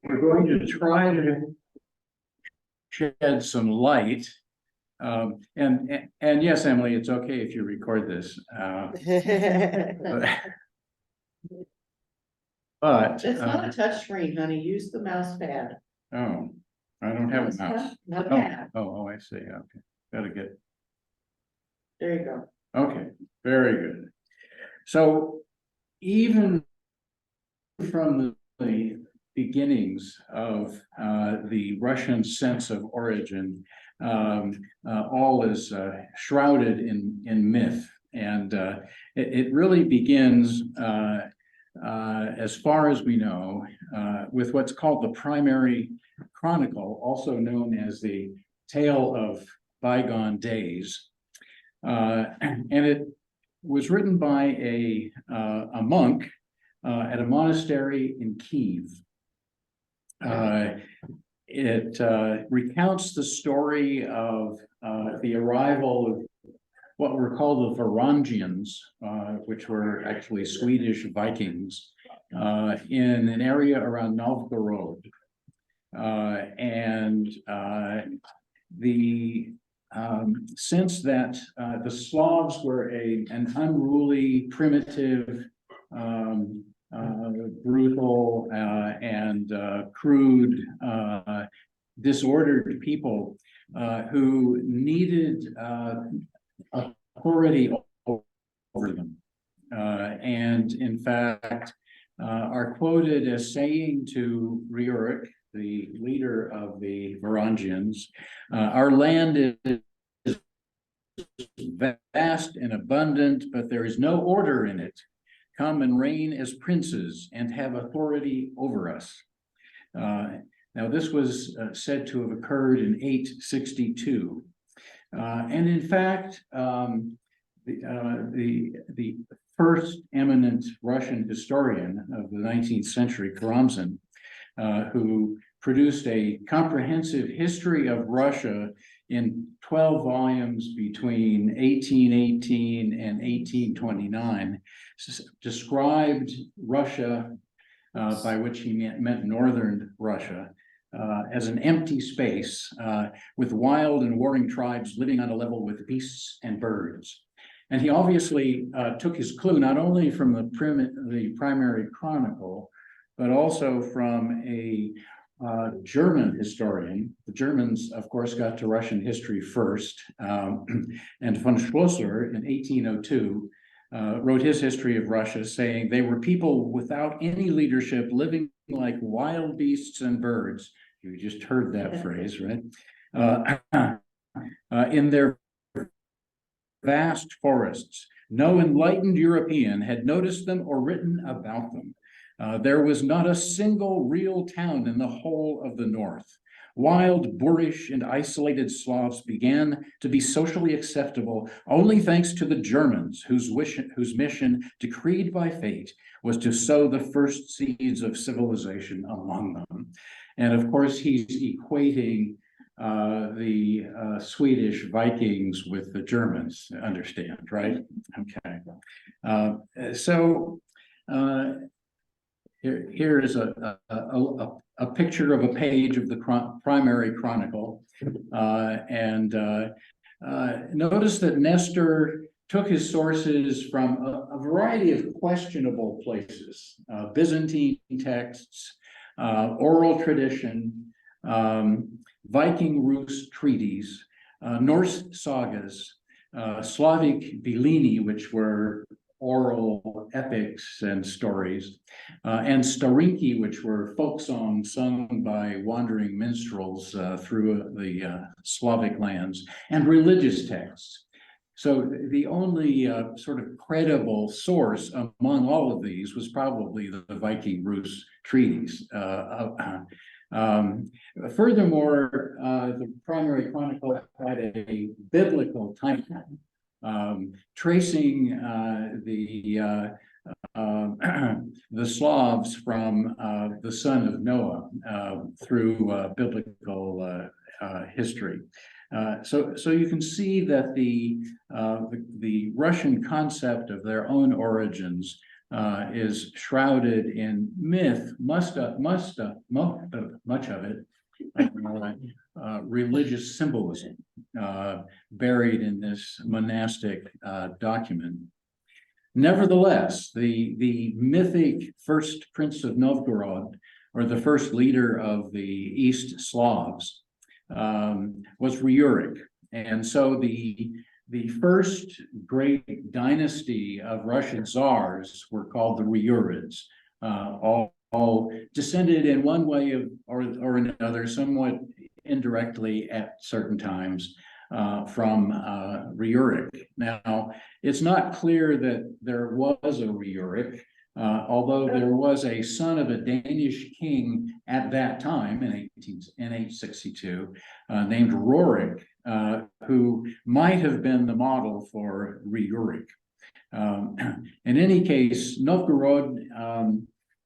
we're going to try to shed some light. And yes, Emily, it's okay if you record this. But It's not a touch screen, honey. Use the mouse pad. oh, I don't have a mouse. Not a pad. Oh, I see. Okay, gotta get. There you go. Okay, very good. So even from the beginnings of the Russian sense of origin, all is shrouded in myth, and it really begins, as far as we know, with what's called the primary chronicle, also known as the Tale of Bygone Days, and it was written by a monk at a monastery in Kiev. It recounts the story of the arrival of what were called the Varangians, which were actually Swedish Vikings, in an area around Novgorod. And the sense that the Slavs were an unruly, primitive, brutal, and crude, disordered people who needed authority over them, and in fact are quoted as saying to Riurik, the leader of the Varangians, our land is vast and abundant, but there is no order in it. Come and reign as princes and have authority over us. Now, this was said to have occurred in 862. And in fact, the first eminent Russian historian of the 19th century, Karamzin, who produced a comprehensive history of Russia in 12 volumes between 1818 and 1829, described Russia, by which he meant northern Russia, as an empty space with wild and warring tribes living on a level with beasts and birds. And he obviously took his clue not only from the primary chronicle, but also from a German historian. The Germans, of course, got to Russian history first, and von Schlosser in 1802 wrote his history of Russia, saying they were people without any leadership, living like wild beasts and birds. You just heard that phrase, right? In their vast forests. No enlightened European had noticed them or written about them. There was not a single real town in the whole of the north. Wild, boorish, and isolated Slavs began to be socially acceptable only thanks to the Germans, whose mission, decreed by fate, was to sow the first seeds of civilization among them. And of course, he's equating the Swedish Vikings with the Germans, understand, right? Okay. Here is a picture of a page of the primary chronicle. And notice that Nestor took his sources from a variety of questionable places, Byzantine texts, oral tradition, Viking Rus treaties, Norse sagas, Slavic Bylini, which were oral epics and stories, and starinki, which were folk songs sung by wandering minstrels through the Slavic lands, and religious texts. So the only sort of credible source among all of these was probably the Viking Rus treaties. Furthermore, the primary chronicle had a biblical timeline, tracing the Slavs from the son of Noah through biblical history. So you can see that the Russian concept of their own origins is shrouded in myth, much of it, religious symbolism, buried in this monastic document. Nevertheless, the mythic first prince of Novgorod, or the first leader of the East Slavs, was Ryurik. And so the first great dynasty of Russian czars were called the Ryurids, all descended in one way or another, somewhat indirectly at certain times, from Ryurik. Now, it's not clear that there was a Ryurik, although there was a son of a Danish king at that time in 862, named Rorik, who might have been the model for Ryurik. In any case, Novgorod,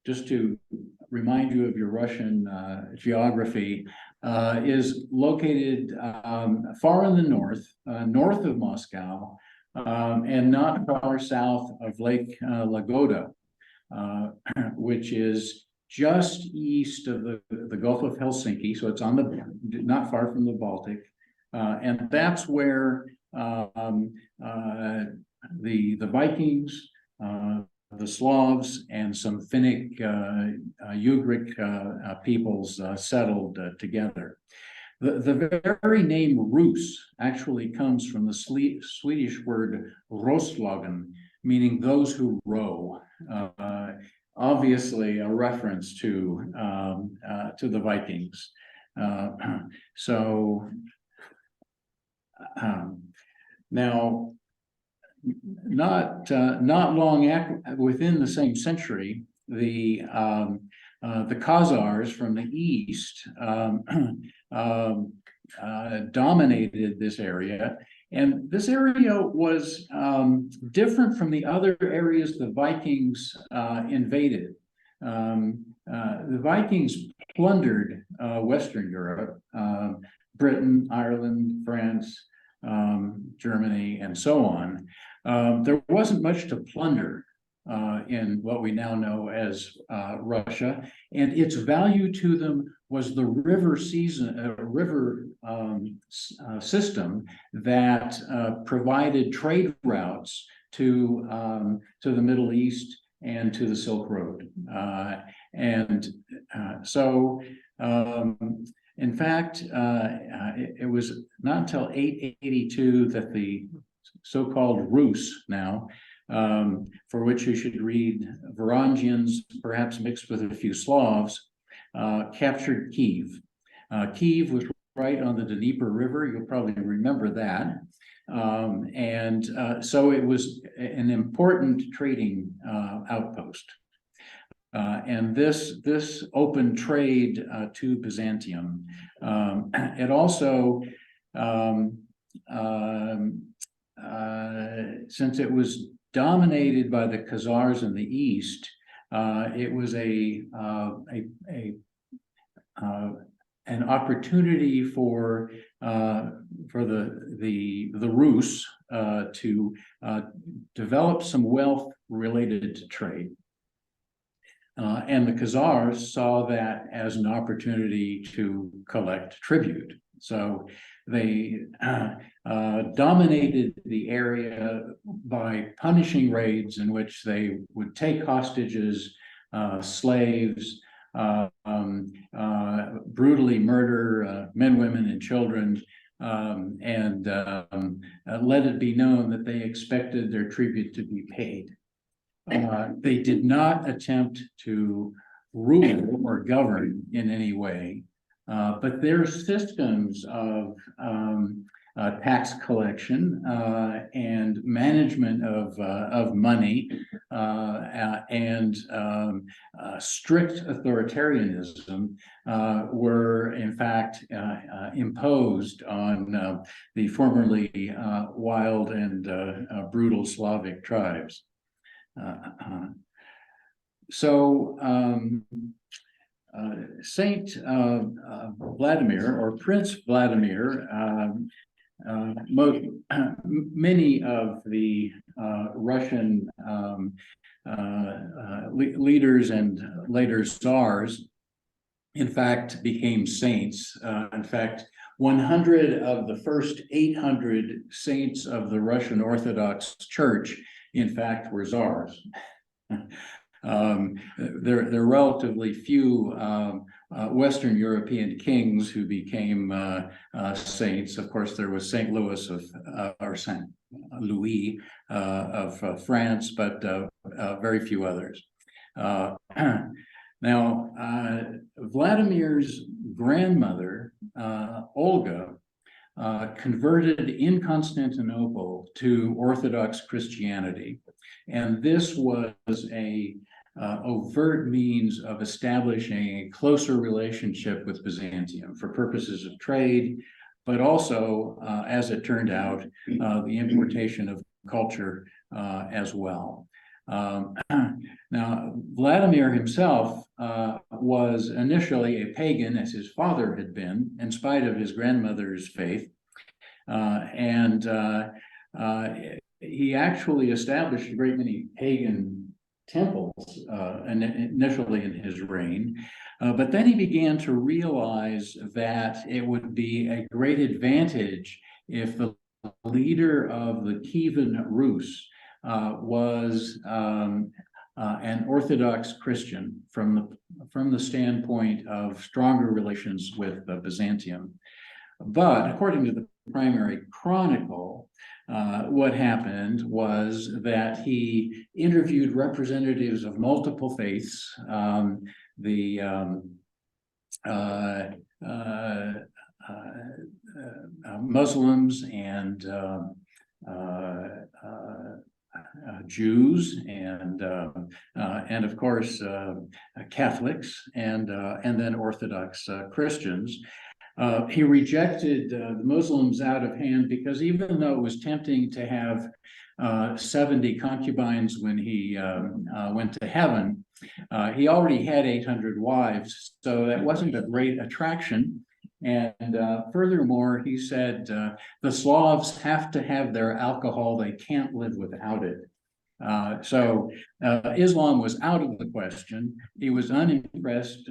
just to remind you of your Russian geography, is located far in the north, north of Moscow, and not far south of Lake Lagoda, which is just east of the Gulf of Helsinki. So it's on not far from the Baltic, and that's where the Vikings, the Slavs, and some Finnic Ugric peoples settled together. The very name Rus actually comes from the Swedish word roslagen, meaning those who row. Obviously, a reference to the Vikings. Now, not long within the same century, the Khazars from the east dominated this area, and this area was different from the other areas the Vikings invaded. The Vikings plundered Western Europe, Britain, Ireland, France, Germany, and so on. There wasn't much to plunder in what we now know as Russia, and its value to them was the river system that provided trade routes to the Middle East and to the Silk Road. In fact, it was not until 882 that the so-called Rus now, for which you should read Varangians, perhaps mixed with a few Slavs, captured Kiev. Kiev was right on the Dnieper River. You'll probably remember that. So it was an important trading outpost. And this opened trade to Byzantium. It also, since it was dominated by the Khazars in the east, it was an opportunity for the Rus to develop some wealth related to trade. And the Khazars saw that as an opportunity to collect tribute. So they dominated the area by punishing raids in which they would take hostages, slaves, brutally murder men, women, and children, and let it be known that they expected their tribute to be paid. They did not attempt to rule or govern in any way, but their systems of tax collection and management of money and strict authoritarianism were in fact imposed on the formerly wild and brutal Slavic tribes. Saint Vladimir, or Prince Vladimir, many of the Russian leaders and later czars, in fact, became saints. In fact, 100 of the first 800 saints of the Russian Orthodox Church, in fact, were czars. There are relatively few Western European kings who became saints. Of course, there was Saint Louis or Saint Louis of France, but very few others. Now, Vladimir's grandmother, Olga, converted in Constantinople to Orthodox Christianity. And this was a overt means of establishing a closer relationship with Byzantium for purposes of trade, but also, as it turned out, the importation of culture as well. Now, Vladimir himself was initially a pagan, as his father had been, in spite of his grandmother's faith. He actually established a great many pagan temples initially in his reign. But then he began to realize that it would be a great advantage if the leader of the Kievan Rus was an Orthodox Christian from the standpoint of stronger relations with Byzantium. But according to the primary chronicle, what happened was that he interviewed representatives of multiple faiths, Muslims and Jews and of course Catholics and then Orthodox Christians. He rejected the Muslims out of hand because even though it was tempting to have 70 concubines when he went to heaven, he already had 800 wives, so that wasn't a great attraction. And furthermore, he said, the Slavs have to have their alcohol. They can't live without it. So Islam was out of the question. He was unimpressed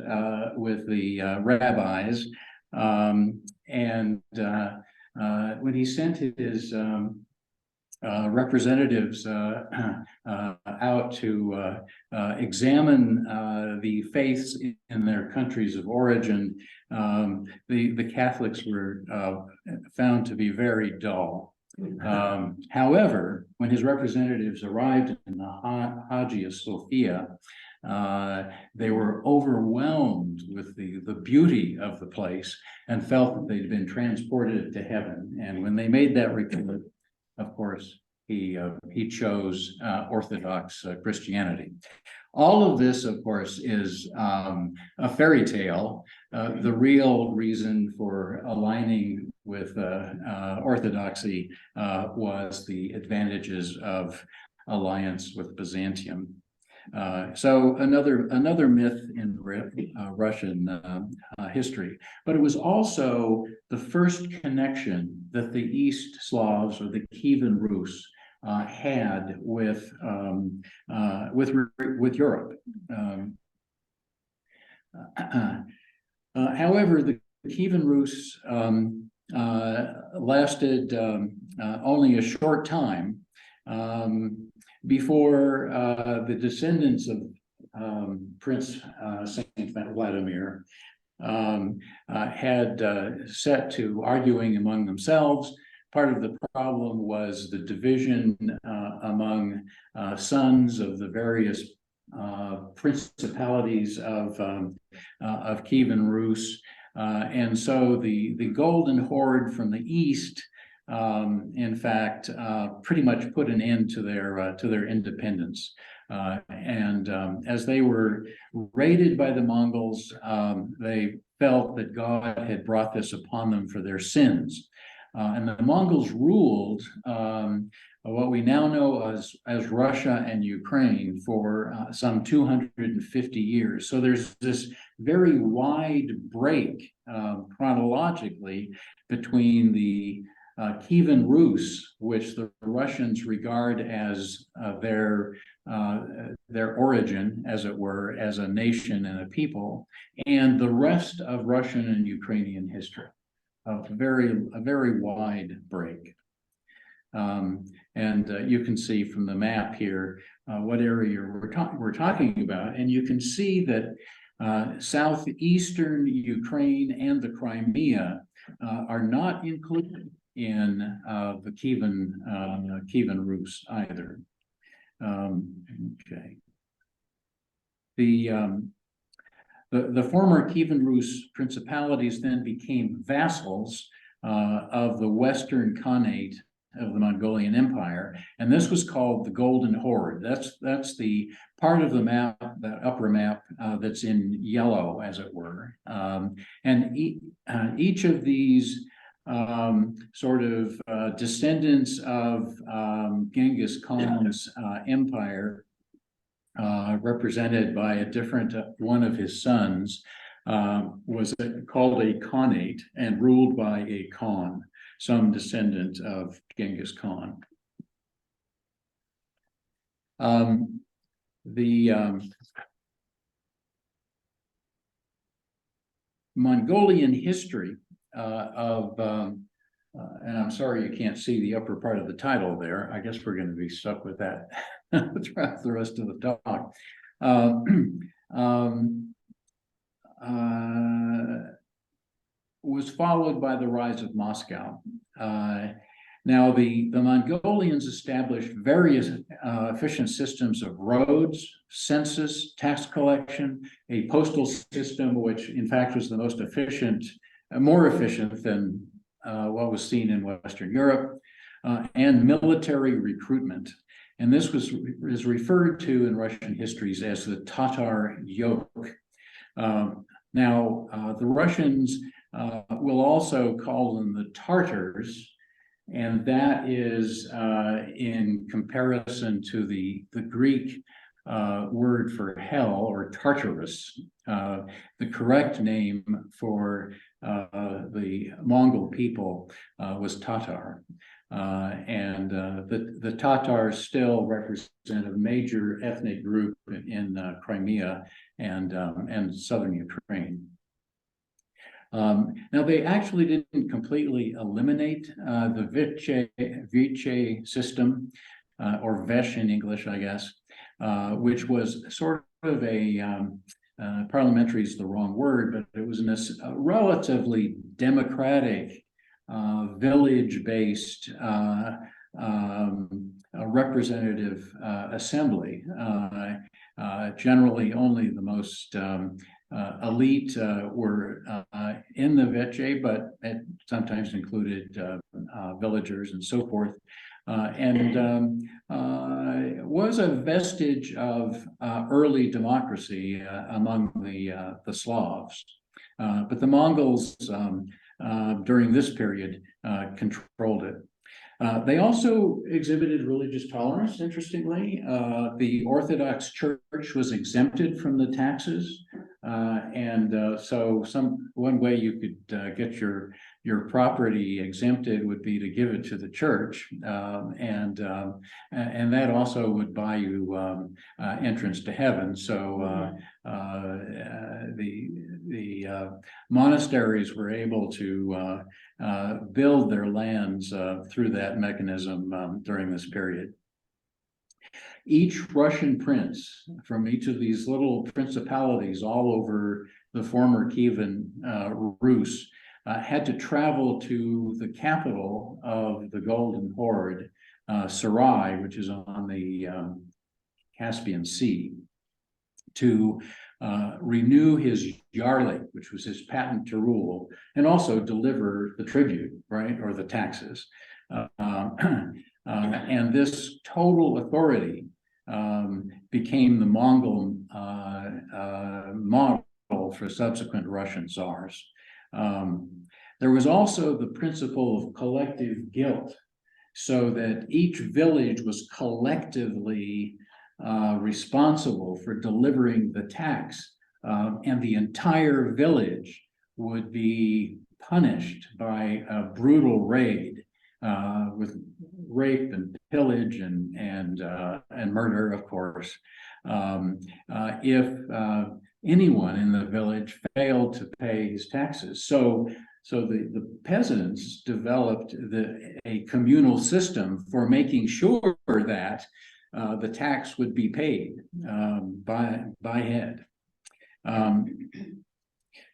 with the rabbis. And when he sent his representatives out to examine the faiths in their countries of origin, the Catholics were found to be very dull. However, when his representatives arrived in the Hagia Sophia, they were overwhelmed with the beauty of the place and felt that they'd been transported to heaven. And when they made that report, of course, he chose Orthodox Christianity. All of this, of course, is a fairy tale. The real reason for aligning with Orthodoxy was the advantages of alliance with Byzantium. So another myth in Russian history, but it was also the first connection that the East Slavs or the Kievan Rus had with Europe. However, the Kievan Rus lasted only a short time before the descendants of Prince Saint Vladimir had set to arguing among themselves. Part of the problem was the division among sons of the various principalities of Kievan Rus, and so the Golden Horde from the east, in fact, pretty much put an end to their independence. And as they were raided by the Mongols, they felt that God had brought this upon them for their sins. And the Mongols ruled what we now know as Russia and Ukraine for some 250 years. So there's this very wide break chronologically between the Kievan Rus, which the Russians regard as their their origin, as it were, as a nation and a people, and the rest of Russian and Ukrainian history. A very wide break. You can see from the map here what area we're talking about, and you can see that southeastern Ukraine and the Crimea are not included in the Kievan Rus either. Okay. The former Kievan Rus principalities then became vassals of the Western Khanate of the Mongolian Empire, and this was called the Golden Horde. That's the part of the map, that upper map, that's in yellow, as it were. Each of these sort of descendants of Genghis Khan's empire, represented by a different one of his sons, was called a Khanate and ruled by a Khan, some descendant of Genghis Khan. The Mongolian history and I'm sorry you can't see the upper part of the title there. I guess we're going to be stuck with that throughout the rest of the talk. Was followed by the rise of Moscow. Now, the Mongolians established various efficient systems of roads, census, tax collection, a postal system, which in fact was the most efficient, more efficient than what was seen in Western Europe, and military recruitment. And this is referred to in Russian histories as the Tatar yoke. Now, the Russians will also call them the Tartars, and that is in comparison to the Greek word for hell, or Tartarus. The correct name for the Mongol people was Tatar. The Tatars still represent a major ethnic group in Crimea and southern Ukraine. Now, they actually didn't completely eliminate the Vichy system, or Vesh in English, I guess, which was sort of a parliamentary is the wrong word, but it was a relatively democratic, village-based representative assembly. Generally, only the most elite were in the Vichy, but it sometimes included villagers and so forth. Was a vestige of early democracy among the Slavs. But the Mongols, during this period, controlled it. They also exhibited religious tolerance, interestingly. The Orthodox Church was exempted from the taxes. So one way you could get your property exempted would be to give it to the church, and that also would buy you entrance to heaven. So the monasteries were able to build their lands through that mechanism during this period. Each Russian prince from each of these little principalities all over the former Kievan Rus had to travel to the capital of the Golden Horde, Sarai, which is on the Caspian Sea, to renew his yarlik, which was his patent to rule, and also deliver the tribute, right, or the taxes. And this total authority became the Mongol model for subsequent Russian czars. There was also the principle of collective guilt, so that each village was collectively responsible for delivering the tax, and the entire village would be punished by a brutal raid with rape and pillage and murder, of course. If anyone in the village failed to pay his taxes. So the peasants developed a communal system for making sure that the tax would be paid by head.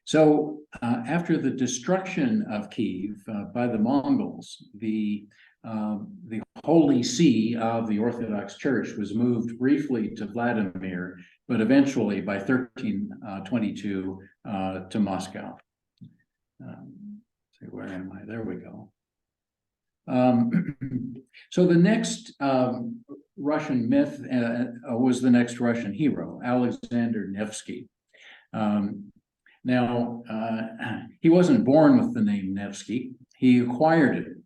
So after the destruction of Kiev by the Mongols, the Holy See of the Orthodox Church was moved briefly to Vladimir, but eventually by 1322 to Moscow. See, where am I? There we go. So the next Russian myth was the next Russian hero, Alexander Nevsky. Now, he wasn't born with the name Nevsky. He acquired it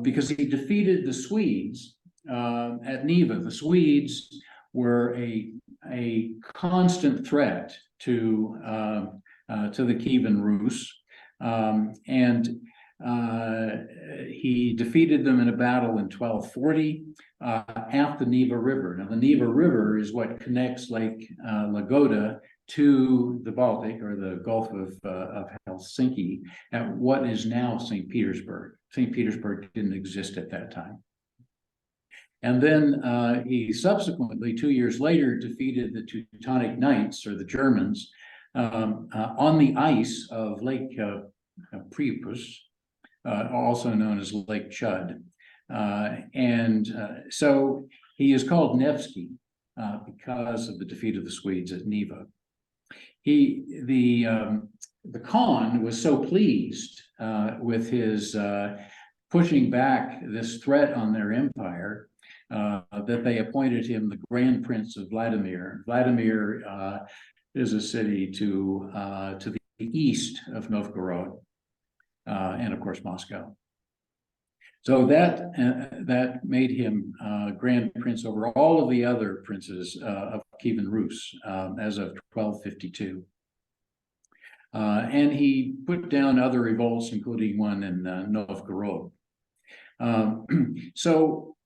because he defeated the Swedes at Neva. The Swedes were a constant threat to the Kievan Rus, and he defeated them in a battle in 1240 at the Neva River. Now, the Neva River is what connects Lake Lagoda to the Baltic, or the Gulf of Helsinki, at what is now St. Petersburg. St. Petersburg didn't exist at that time. And then he subsequently, 2 years later, defeated the Teutonic Knights, or the Germans, on the ice of Lake Priapus, also known as Lake Chud. So he is called Nevsky because of the defeat of the Swedes at Neva. The Khan was so pleased with his pushing back this threat on their empire that they appointed him the Grand Prince of Vladimir. Vladimir is a city to the east of Novgorod, and of course Moscow. So that made him Grand Prince over all of the other princes of Kievan Rus as of 1252. And he put down other revolts, including one in Novgorod. So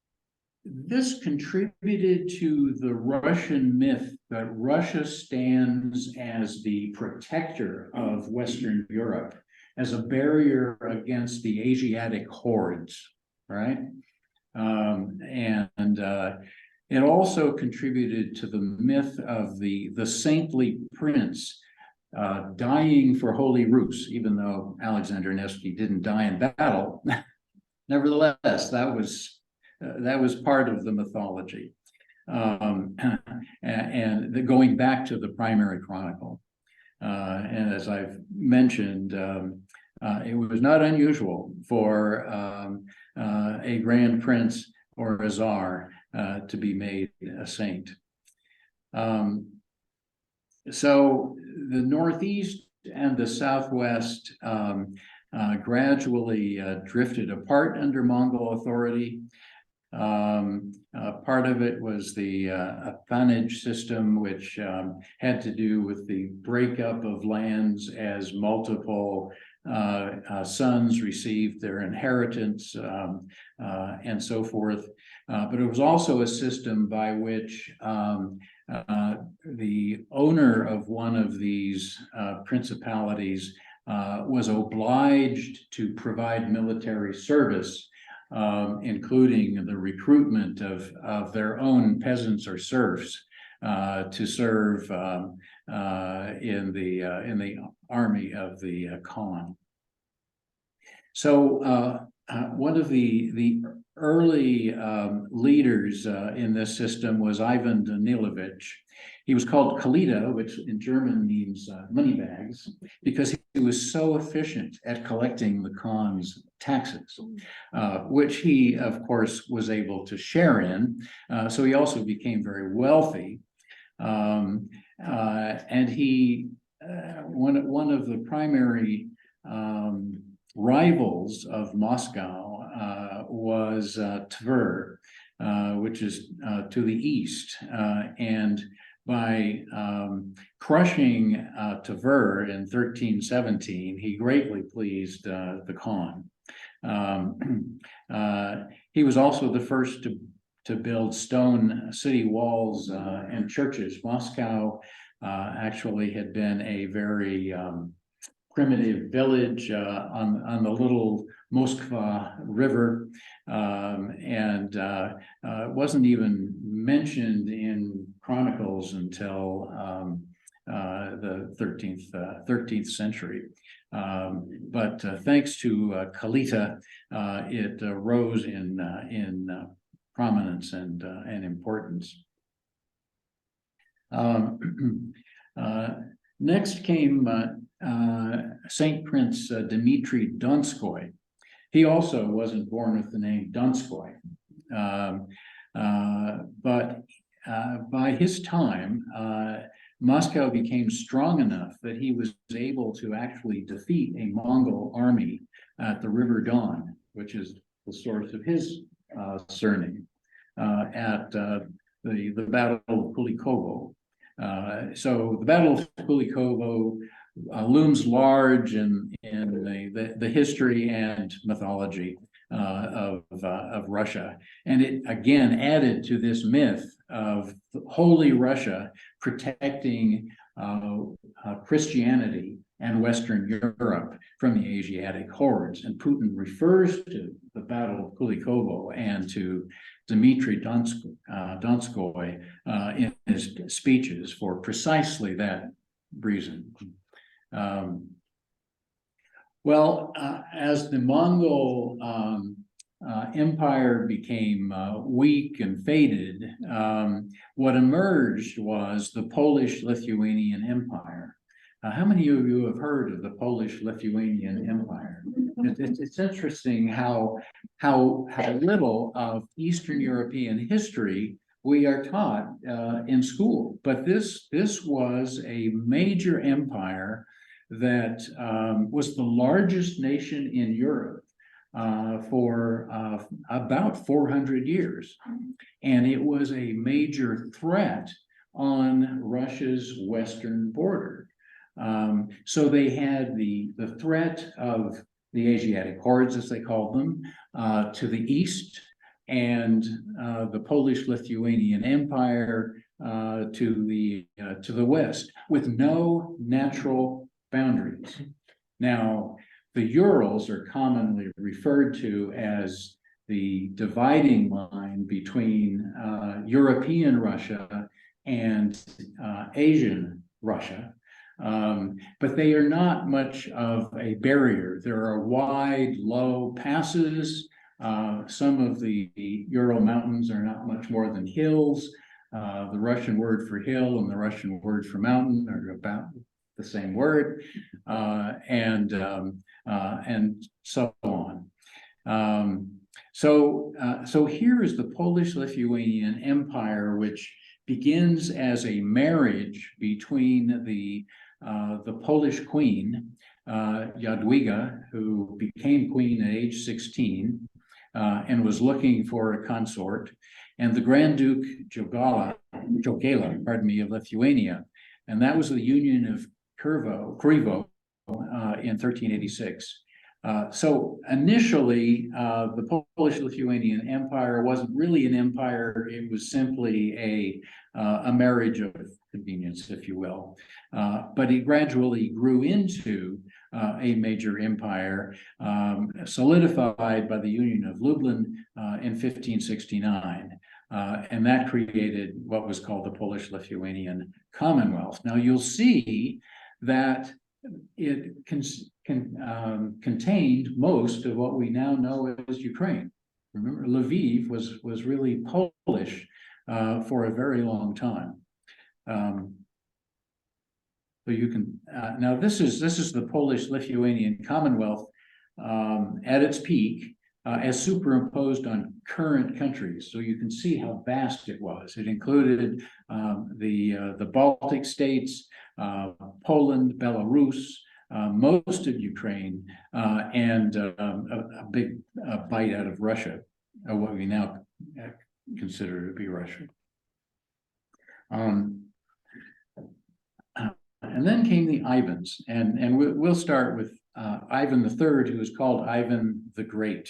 this contributed to the Russian myth that Russia stands as the protector of Western Europe, as a barrier against the Asiatic hordes, right? It also contributed to the myth of the saintly prince dying for Holy Rus, even though Alexander Nevsky didn't die in battle. Nevertheless, that was part of the mythology. And going back to the primary chronicle. And as I've mentioned, it was not unusual for a grand prince or a czar to be made a saint. So the Northeast and the Southwest gradually drifted apart under Mongol authority. Part of it was the appanage system, which had to do with the breakup of lands as multiple sons received their inheritance, and so forth. But it was also a system by which the owner of one of these principalities was obliged to provide military service, including the recruitment of their own peasants or serfs to serve in the army of the Khan. So one of the early leaders in this system was Ivan Danilovich. He was called Kalida, which in German means money bags, because he was so efficient at collecting the Khan's taxes, which he, of course, was able to share in. So he also became very wealthy. And he, one of the primary rivals of Moscow was Tver, which is to the east. And by crushing Tver in 1317, he greatly pleased the Khan. He was also the first to build stone city walls and churches. Moscow actually had been a very primitive village on the little Moskva River, and wasn't even mentioned in chronicles until the 13th century. But thanks to Kalita, it rose in prominence and importance. Next came Saint Prince Dmitry Donskoy. He also wasn't born with the name Donskoy, but by his time, Moscow became strong enough that he was able to actually defeat a Mongol army at the River Don, which is the source of his surname, at the Battle of Kulikovo. So the Battle of Kulikovo looms large in the history and mythology of Russia, and it again added to this myth of Holy Russia protecting Christianity and Western Europe from the Asiatic hordes. And Putin refers to the Battle of Kulikovo and to Dmitry Donskoy in his speeches for precisely that reason. As the Mongol empire became weak and faded, what emerged was the Polish-Lithuanian Empire. How many of you have heard of the Polish-Lithuanian Empire? It's interesting how little of Eastern European history we are taught in school. But this was a major empire that was the largest nation in Europe for about 400 years. And it was a major threat on Russia's western border. So they had the threat of the Asiatic hordes, as they called them, to the east, and the Polish-Lithuanian Empire to the west, with no natural boundaries. Now, the Urals are commonly referred to as the dividing line between European Russia and Asian Russia. But they are not much of a barrier. There are wide, low passes. Some of the Ural Mountains are not much more than hills. The Russian word for hill and the Russian word for mountain are about the same word, and so on. So here is the Polish-Lithuanian Empire, which begins as a marriage between the Polish queen, Jadwiga, who became queen at age 16 and was looking for a consort, and the Grand Duke Jogaila, of Lithuania. And that was the Union of Krivo in 1386. So initially, the Polish-Lithuanian Empire wasn't really an empire. It was simply a marriage of convenience, if you will. But it gradually grew into a major empire, solidified by the Union of Lublin in 1569. And that created what was called the Polish-Lithuanian Commonwealth. Now you'll see that it contained most of what we now know as Ukraine. Remember, Lviv was really Polish for a very long time. So you can now this is the Polish-Lithuanian Commonwealth at its peak, as superimposed on current countries. So you can see how vast it was. It included the Baltic states, Poland, Belarus, most of Ukraine, and a big bite out of Russia, what we now consider to be Russia. and then came the Ivans, and we'll start with Ivan III, who is called Ivan the Great.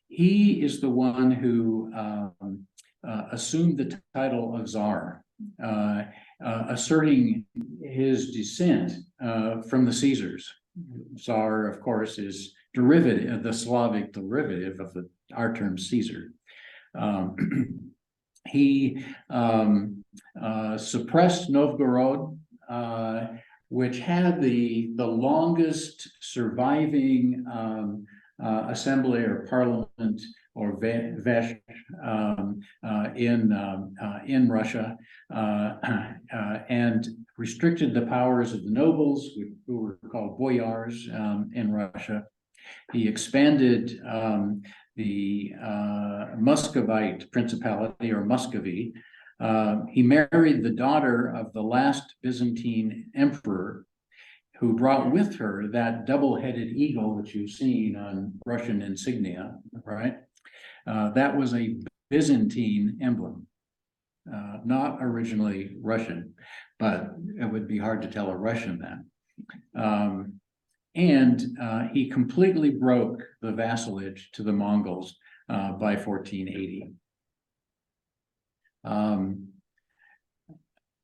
He is the one who assumed the title of Tsar, asserting his descent from the Caesars. Tsar, of course, is derivative, the Slavic derivative of our term Caesar. He suppressed Novgorod, which had the longest surviving assembly or parliament or vesh in Russia, and restricted the powers of the nobles, who were called boyars in Russia. He expanded the Muscovite principality, or Muscovy. He married the daughter of the last Byzantine emperor, who brought with her that double-headed eagle that you've seen on Russian insignia, right? That was a Byzantine emblem, not originally Russian, but it would be hard to tell a Russian then. And he completely broke the vassalage to the Mongols by 1480.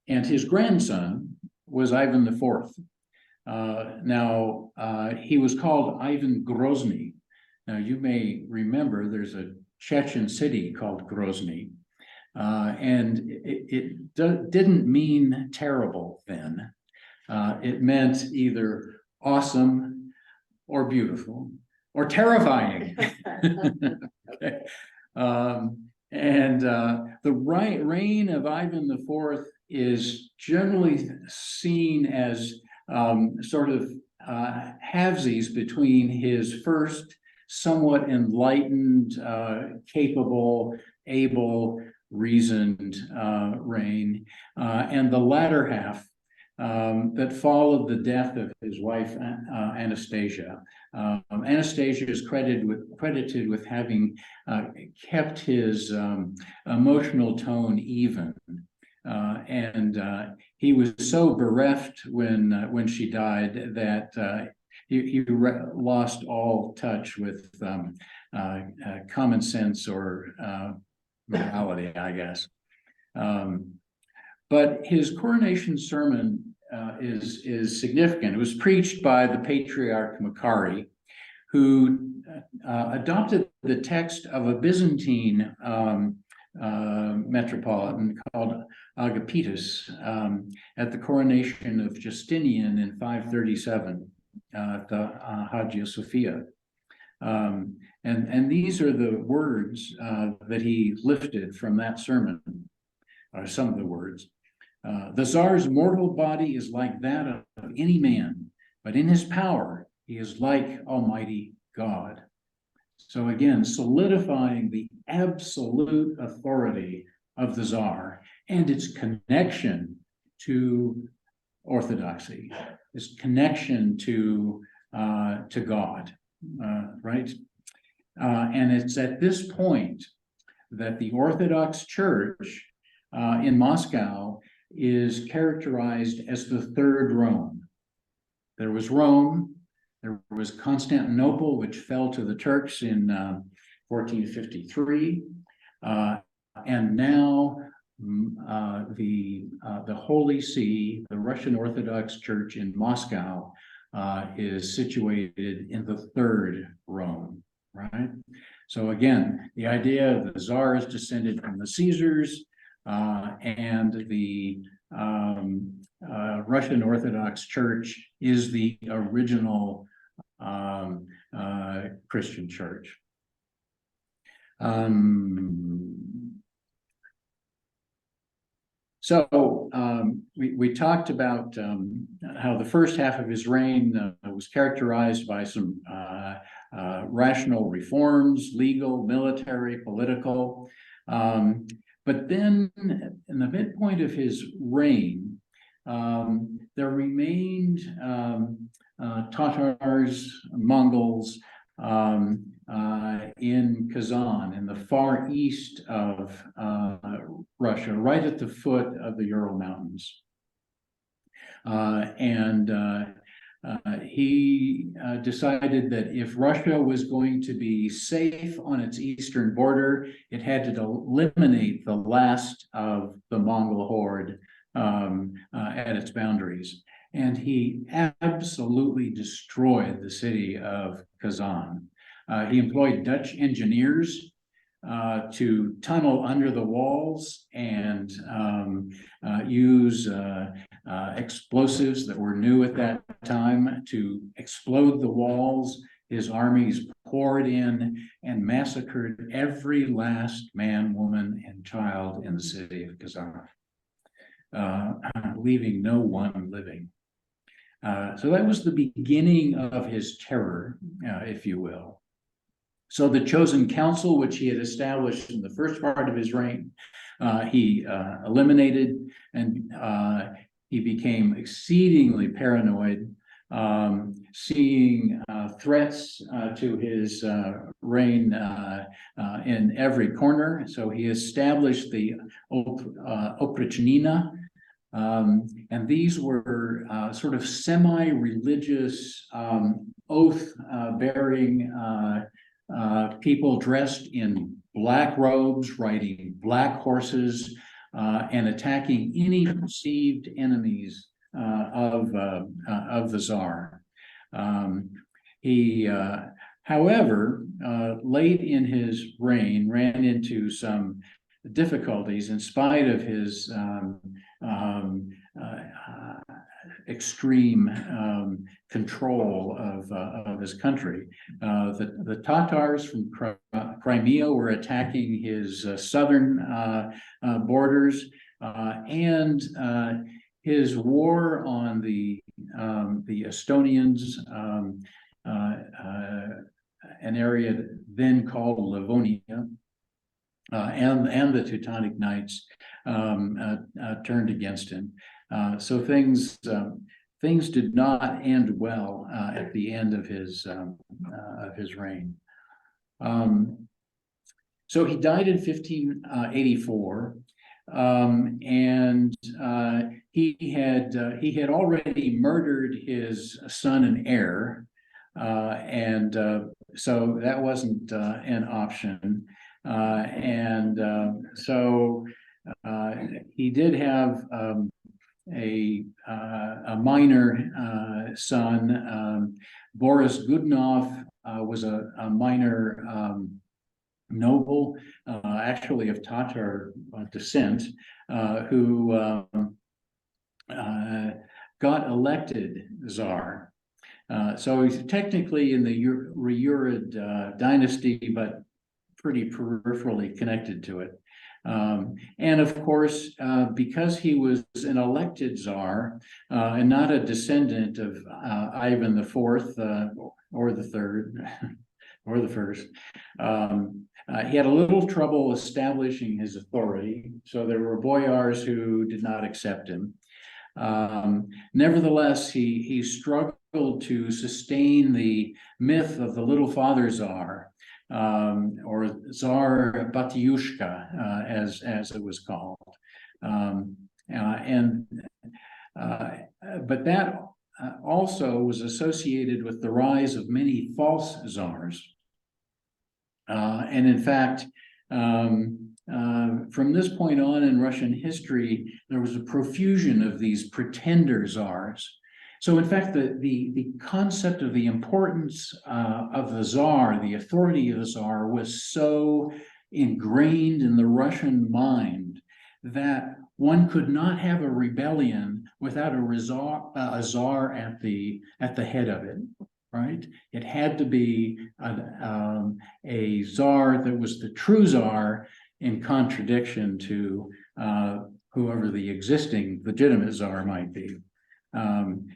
And his grandson was Ivan IV. Now, he was called Ivan Grozny. Now, you may remember there's a Chechen city called Grozny, and it didn't mean terrible then. It meant either awesome or beautiful or terrifying. Okay. And the reign of Ivan IV is generally seen as sort of halvesies between his first somewhat enlightened, capable, able, reasoned reign, and the latter half that followed the death of his wife, Anastasia. Anastasia is credited with having kept his emotional tone even. And he was so bereft when she died that he lost all touch with common sense or morality, I guess. But his coronation sermon is significant. It was preached by the Patriarch Macari, who adopted the text of a Byzantine metropolitan called Agapetus at the coronation of Justinian in 537 at the Hagia Sophia. And these are the words that he lifted from that sermon, or some of the words. The Tsar's mortal body is like that of any man, but in his power, he is like Almighty God. So again, solidifying the absolute authority of the Tsar and its connection to orthodoxy, its connection to God, right? And it's at this point that the Orthodox Church in Moscow is characterized as the Third Rome. There was Rome, there was Constantinople, which fell to the Turks in 1453, and now the Holy See, the Russian Orthodox Church in Moscow, is situated in the Third Rome, right? So again, the idea of the Tsar is descended from the Caesars, and the Russian Orthodox Church is the original Christian church. So we talked about how the first half of his reign was characterized by some rational reforms, legal, military, political. But then in the midpoint of his reign, there remained Tatars, Mongols in Kazan, in the far east of Russia, right at the foot of the Ural Mountains. He decided that if Russia was going to be safe on its eastern border, it had to eliminate the last of the Mongol horde at its boundaries. And he absolutely destroyed the city of Kazan. He employed Dutch engineers to tunnel under the walls and use explosives that were new at that time to explode the walls. His armies poured in and massacred every last man, woman, and child in the city of Kazan, leaving no one living. So that was the beginning of his terror, if you will. So the chosen council, which he had established in the first part of his reign, he eliminated, and he became exceedingly paranoid, seeing threats to his reign in every corner. So he established the oprichnina, and these were sort of semi-religious, oath-bearing people dressed in black robes, riding black horses, and attacking any perceived enemies of the Tsar. He, however, late in his reign, ran into some difficulties in spite of his extreme control of his country. The Tatars from Crimea were attacking his southern borders, and his war on the Estonians, an area then called Livonia, and the Teutonic Knights turned against him. So things did not end well at the end of his reign. So he died in 1584, and he had already murdered his son and heir, and so that wasn't an option. So he did have a minor son. Boris Godunov was a minor noble, actually of Tatar descent, who got elected Tsar. So he's technically in the Yurid dynasty, but pretty peripherally connected to it. And of course, because he was an elected Tsar and not a descendant of Ivan IV or the third or the first, he had a little trouble establishing his authority. So there were boyars who did not accept him. Nevertheless, he struggled to sustain the myth of the little father Tsar, or Tsar Batyushka, as it was called. But that also was associated with the rise of many false Tsars. And in fact, from this point on in Russian history, there was a profusion of these pretender Tsars. So in fact, the concept of the importance of the Tsar, the authority of the Tsar, was so ingrained in the Russian mind that one could not have a rebellion without a Tsar at the head of it. Right? It had to be a Tsar that was the true Tsar, in contradiction to whoever the existing legitimate Tsar might be.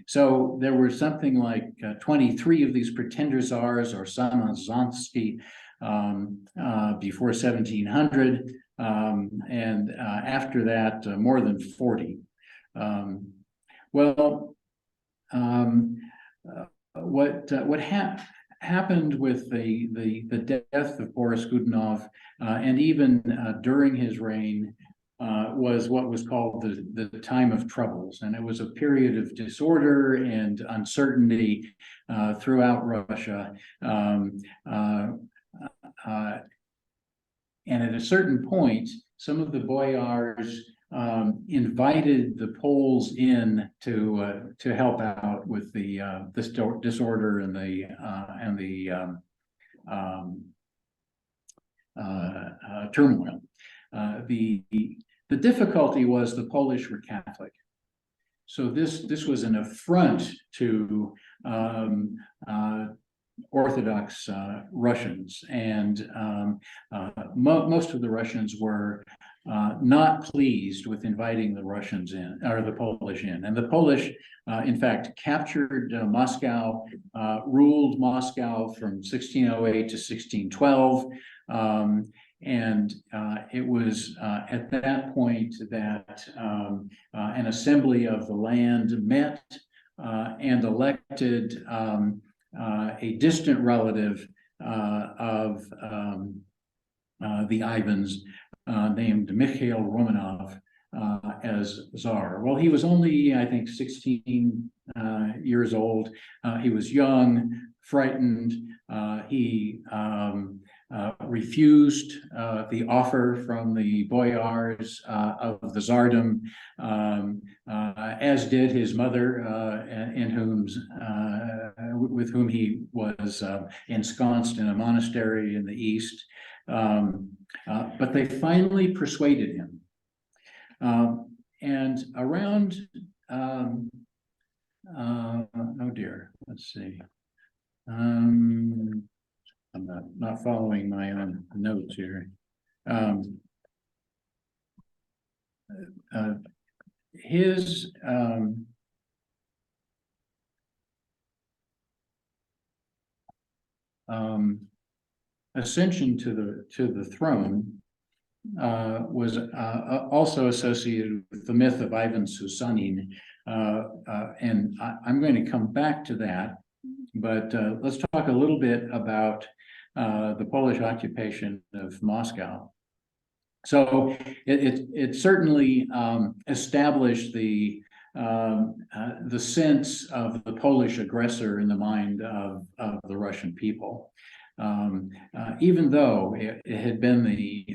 So there were something like 23 of these pretender Tsars, or Samozansky, before 1700, and after that, more than 40. What happened with the death of Boris Godunov, and even during his reign, was what was called the time of troubles, and it was a period of disorder and uncertainty throughout Russia. And at a certain point, some of the boyars invited the Poles in to help out with the disorder and the turmoil. The difficulty was the Polish were Catholic, so this was an affront to Orthodox Russians, and most of the Russians were not pleased with inviting the Russians in, or the Polish in. And the Polish, in fact, captured Moscow, ruled Moscow from 1608 to 1612. And it was at that point that an assembly of the land met and elected a distant relative of the Ivans, named Mikhail Romanov, as Tsar. Well, he was only, I think, 16 years old. He was young, frightened. He refused the offer from the boyars of the Tsardom, as did his mother, with whom he was ensconced in a monastery in the east. But they finally persuaded him. And around, oh dear, let's see. I'm not following my own notes here. His ascension to the throne was also associated with the myth of Ivan Susanin, and I'm going to come back to that. But let's talk a little bit about the Polish occupation of Moscow. So it certainly established the sense of the Polish aggressor in the mind of the Russian people. Even though it had been the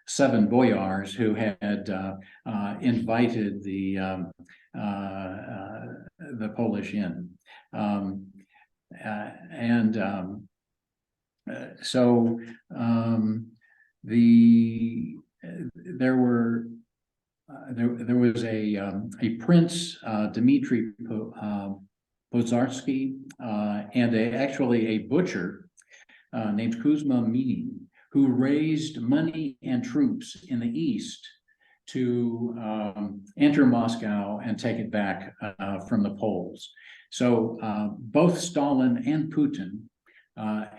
7 boyars who had invited the Polish in, so there was a prince, Dmitry Pozharsky, and actually a butcher named Kuzma Minin, who raised money and troops in the east to enter Moscow and take it back from the Poles. So both Stalin and Putin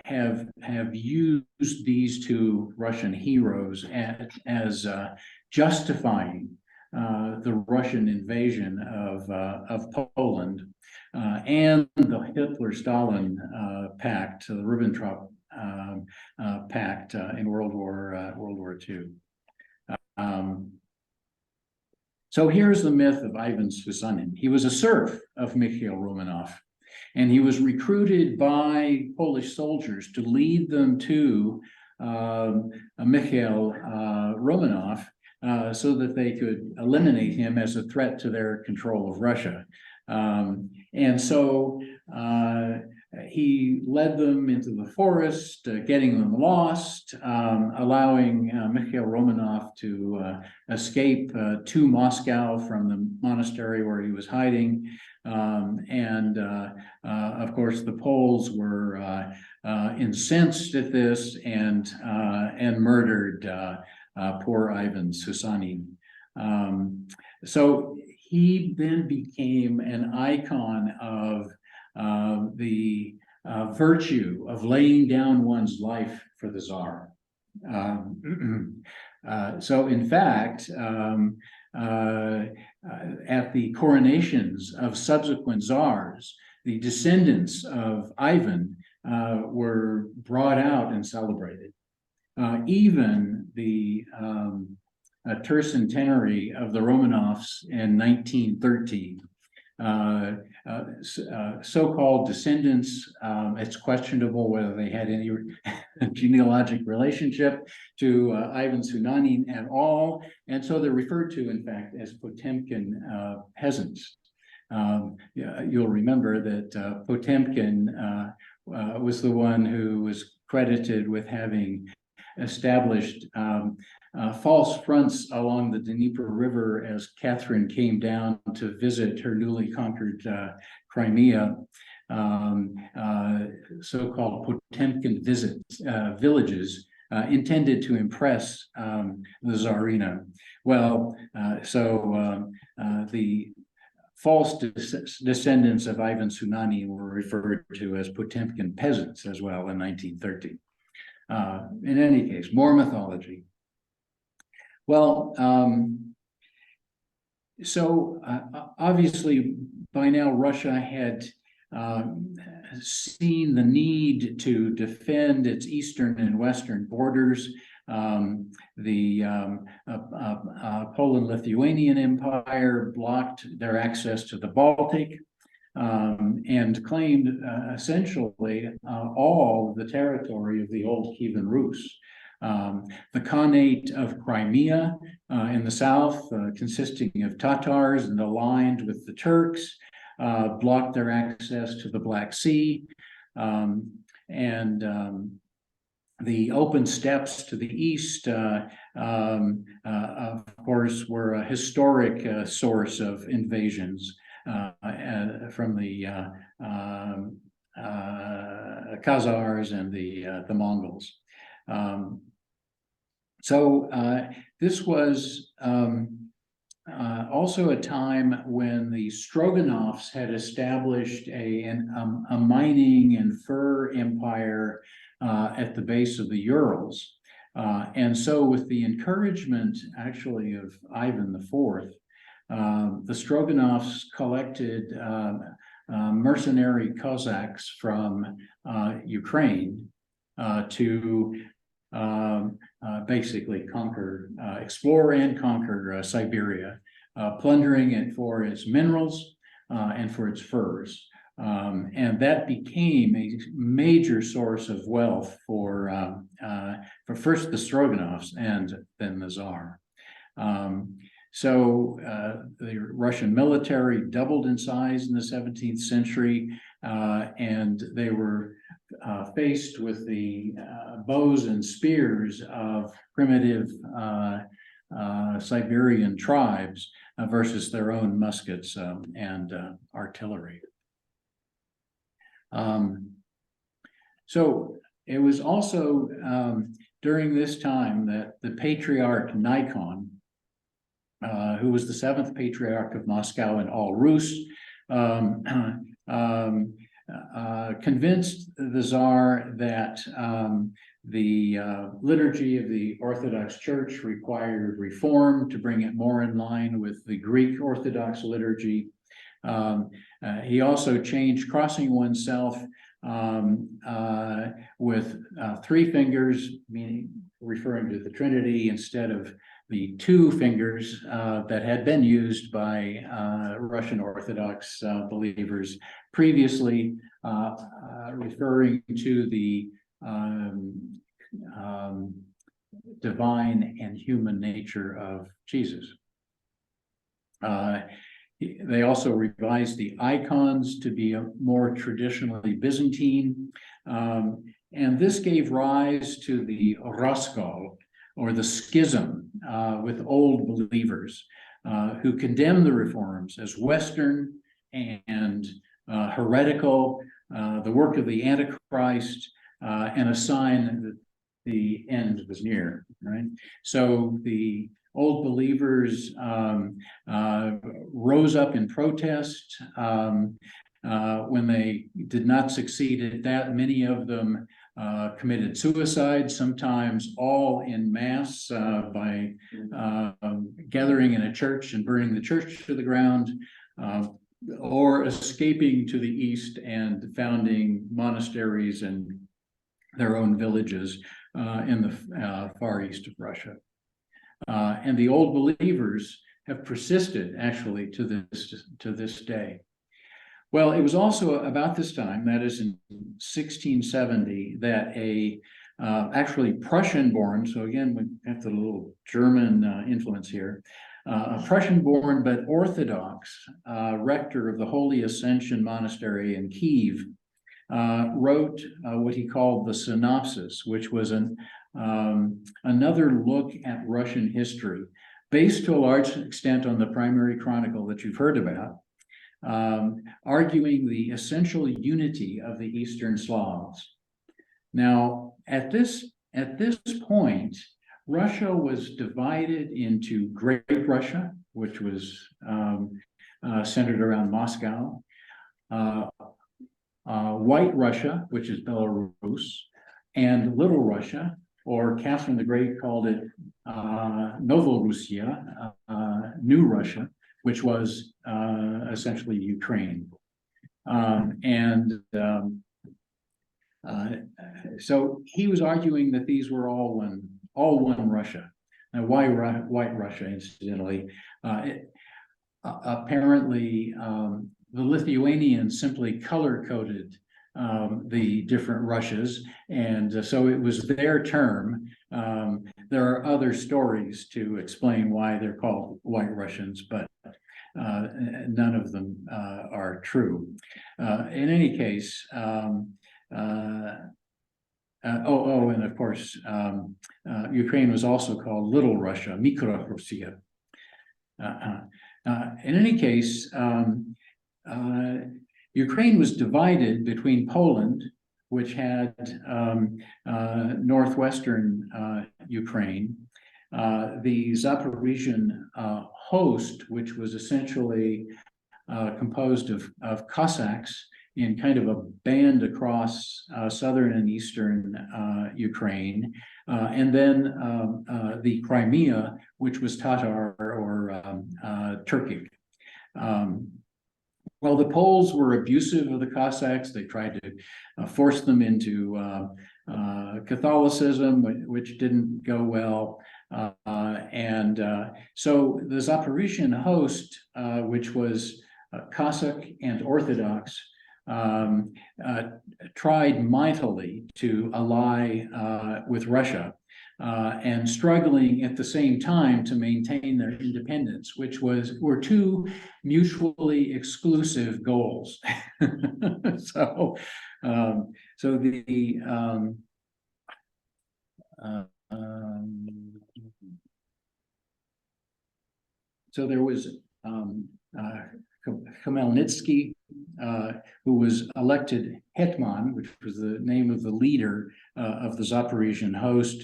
have used these 2 Russian heroes as justifying the Russian invasion of Poland and the Hitler-Stalin pact, the Ribbentrop pact in World War II. So here's the myth of Ivan Susanin. He was a serf of Mikhail Romanov, and he was recruited by Polish soldiers to lead them to Mikhail Romanov so that they could eliminate him as a threat to their control of Russia. And so he led them into the forest, getting them lost, allowing Mikhail Romanov to escape to Moscow from the monastery where he was hiding. And of course, the Poles were incensed at this and murdered poor Ivan Susanin. So he then became an icon of the virtue of laying down one's life for the Tsar. So in fact, at the coronations of subsequent Tsars, the descendants of Ivan were brought out and celebrated. Even the tercentenary of the Romanovs in 1913. So-called descendants, it's questionable whether they had any genealogic relationship to Ivan Sunanin at all, and so they're referred to, in fact, as Potemkin peasants. You'll remember that Potemkin was the one who was credited with having established false fronts along the Dnieper River as Catherine came down to visit her newly conquered Crimea. So-called Potemkin villages intended to impress the Tsarina. Well, the false descendants of Ivan Sunanin were referred to as Potemkin peasants as well in 1913. In any case, more mythology. Well, obviously by now Russia had seen the need to defend its eastern and western borders. The Poland-Lithuanian Empire blocked their access to the Baltic, and claimed essentially all the territory of the old Kievan Rus. The Khanate of Crimea in the south, consisting of Tatars and aligned with the Turks, blocked their access to the Black Sea, and the open steppes to the east, of course, were a historic source of invasions from the Khazars and the Mongols. This was also a time when the Stroganovs had established a mining and fur empire at the base of the Urals. And so with the encouragement actually of Ivan IV, the Stroganovs collected mercenary Cossacks from Ukraine to basically explore and conquer Siberia, plundering it for its minerals and for its furs. And that became a major source of wealth for first the Stroganovs and then the Tsar. The Russian military doubled in size in the 17th century, and they were faced with the bows and spears of primitive Siberian tribes versus their own muskets and artillery. So it was also during this time that the Patriarch Nikon, who was the seventh Patriarch of Moscow and all Rus, convinced the Tsar that the liturgy of the Orthodox Church required reform to bring it more in line with the Greek Orthodox liturgy. He also changed crossing oneself with 3 fingers, meaning referring to the Trinity, instead of the 2 fingers that had been used by Russian Orthodox believers previously, referring to the divine and human nature of Jesus. They also revised the icons to be more traditionally Byzantine, and this gave rise to the Raskol, or the schism with old believers who condemned the reforms as Western and heretical, the work of the Antichrist, and a sign that the end was near, right? So the old believers rose up in protest. When they did not succeed at that, many of them committed suicide, sometimes all in mass by gathering in a church and burning the church to the ground, or escaping to the east and founding monasteries and their own villages in the far east of Russia. And the old believers have persisted actually to this day. Well, it was also about this time, that is in 1670, that actually Prussian-born, so again, we have the little German influence here, a Prussian-born but Orthodox rector of the Holy Ascension Monastery in Kiev wrote what he called the Synopsis, which was another look at Russian history, based to a large extent on the primary chronicle that you've heard about, arguing the essential unity of the Eastern Slavs. Now, at this point, Russia was divided into Great Russia, which was centered around Moscow, White Russia, which is Belarus, and Little Russia, or Catherine the Great called it Novorussia, New Russia, which was essentially Ukraine. So he was arguing that these were all one Russia. Now, why White Russia, incidentally? Apparently, the Lithuanians simply color-coded the different Russias, and so it was their term. There are other stories to explain why they're called White Russians, but none of them are true. In any case, and of course, Ukraine was also called Little Russia, Mikrorusia. In any case, Ukraine was divided between Poland, which had northwestern Ukraine, the Zaporizhian host, which was essentially composed of Cossacks in kind of a band across southern and eastern Ukraine, and then the Crimea, which was Tatar or Turkic. Well, the Poles were abusive of the Cossacks. They tried to force them into Catholicism, which didn't go well. So the Zaporizhian host, which was Cossack and Orthodox, tried mightily to ally with Russia, and struggling at the same time to maintain their independence, which were two mutually exclusive goals. So there was Khmelnytsky, who was elected hetman, which was the name of the leader of the Zaporizhian host,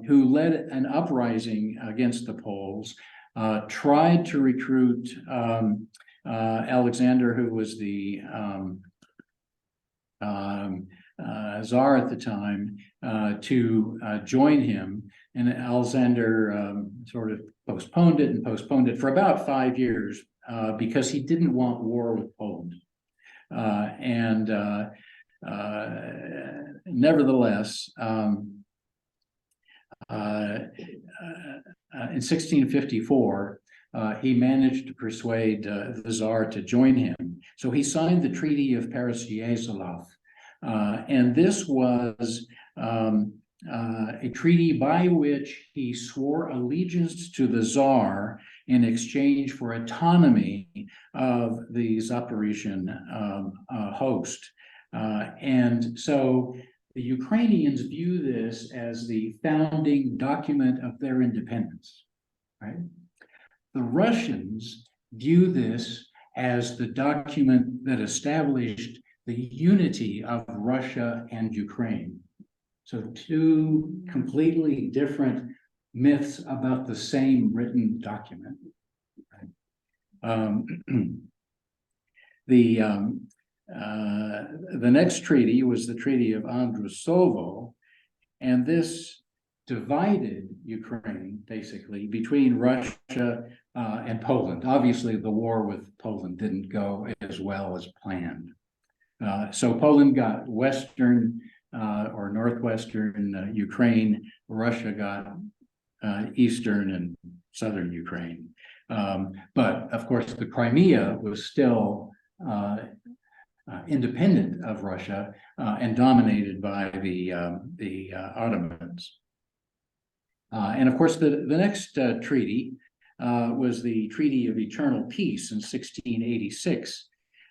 who led an uprising against the Poles, tried to recruit Alexander, who was the Tsar at the time, to join him. And Alexander sort of postponed it for about 5 years because he didn't want war with Poland. Nevertheless, in 1654, he managed to persuade the Tsar to join him. So he signed the Treaty of Perestroyazov, and this was a treaty by which he swore allegiance to the Tsar in exchange for autonomy of the Zaporizhian host. And so the Ukrainians view this as the founding document of their independence, right? The Russians view this as the document that established the unity of Russia and Ukraine. So two completely different myths about the same written document. The next treaty was the Treaty of Andrusovo, and this divided Ukraine basically between Russia and Poland. Obviously, the war with Poland didn't go as well as planned. So Poland got western or northwestern Ukraine. Russia got eastern and southern Ukraine. But of course, the Crimea was still independent of Russia and dominated by the Ottomans. And of course, the next treaty was the Treaty of Eternal Peace in 1686.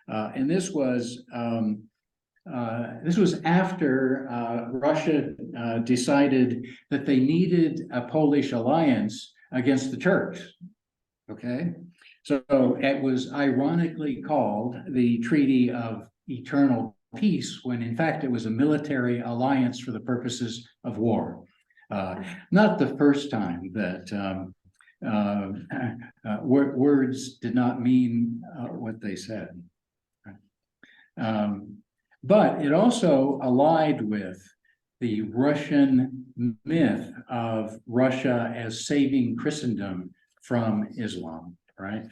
And this was after Russia decided that they needed a Polish alliance against the Turks. Okay, so it was ironically called the Treaty of Eternal Peace, when in fact it was a military alliance for the purposes of war. Not the first time that words did not mean what they said. But it also allied with the Russian myth of Russia as saving Christendom from Islam, right?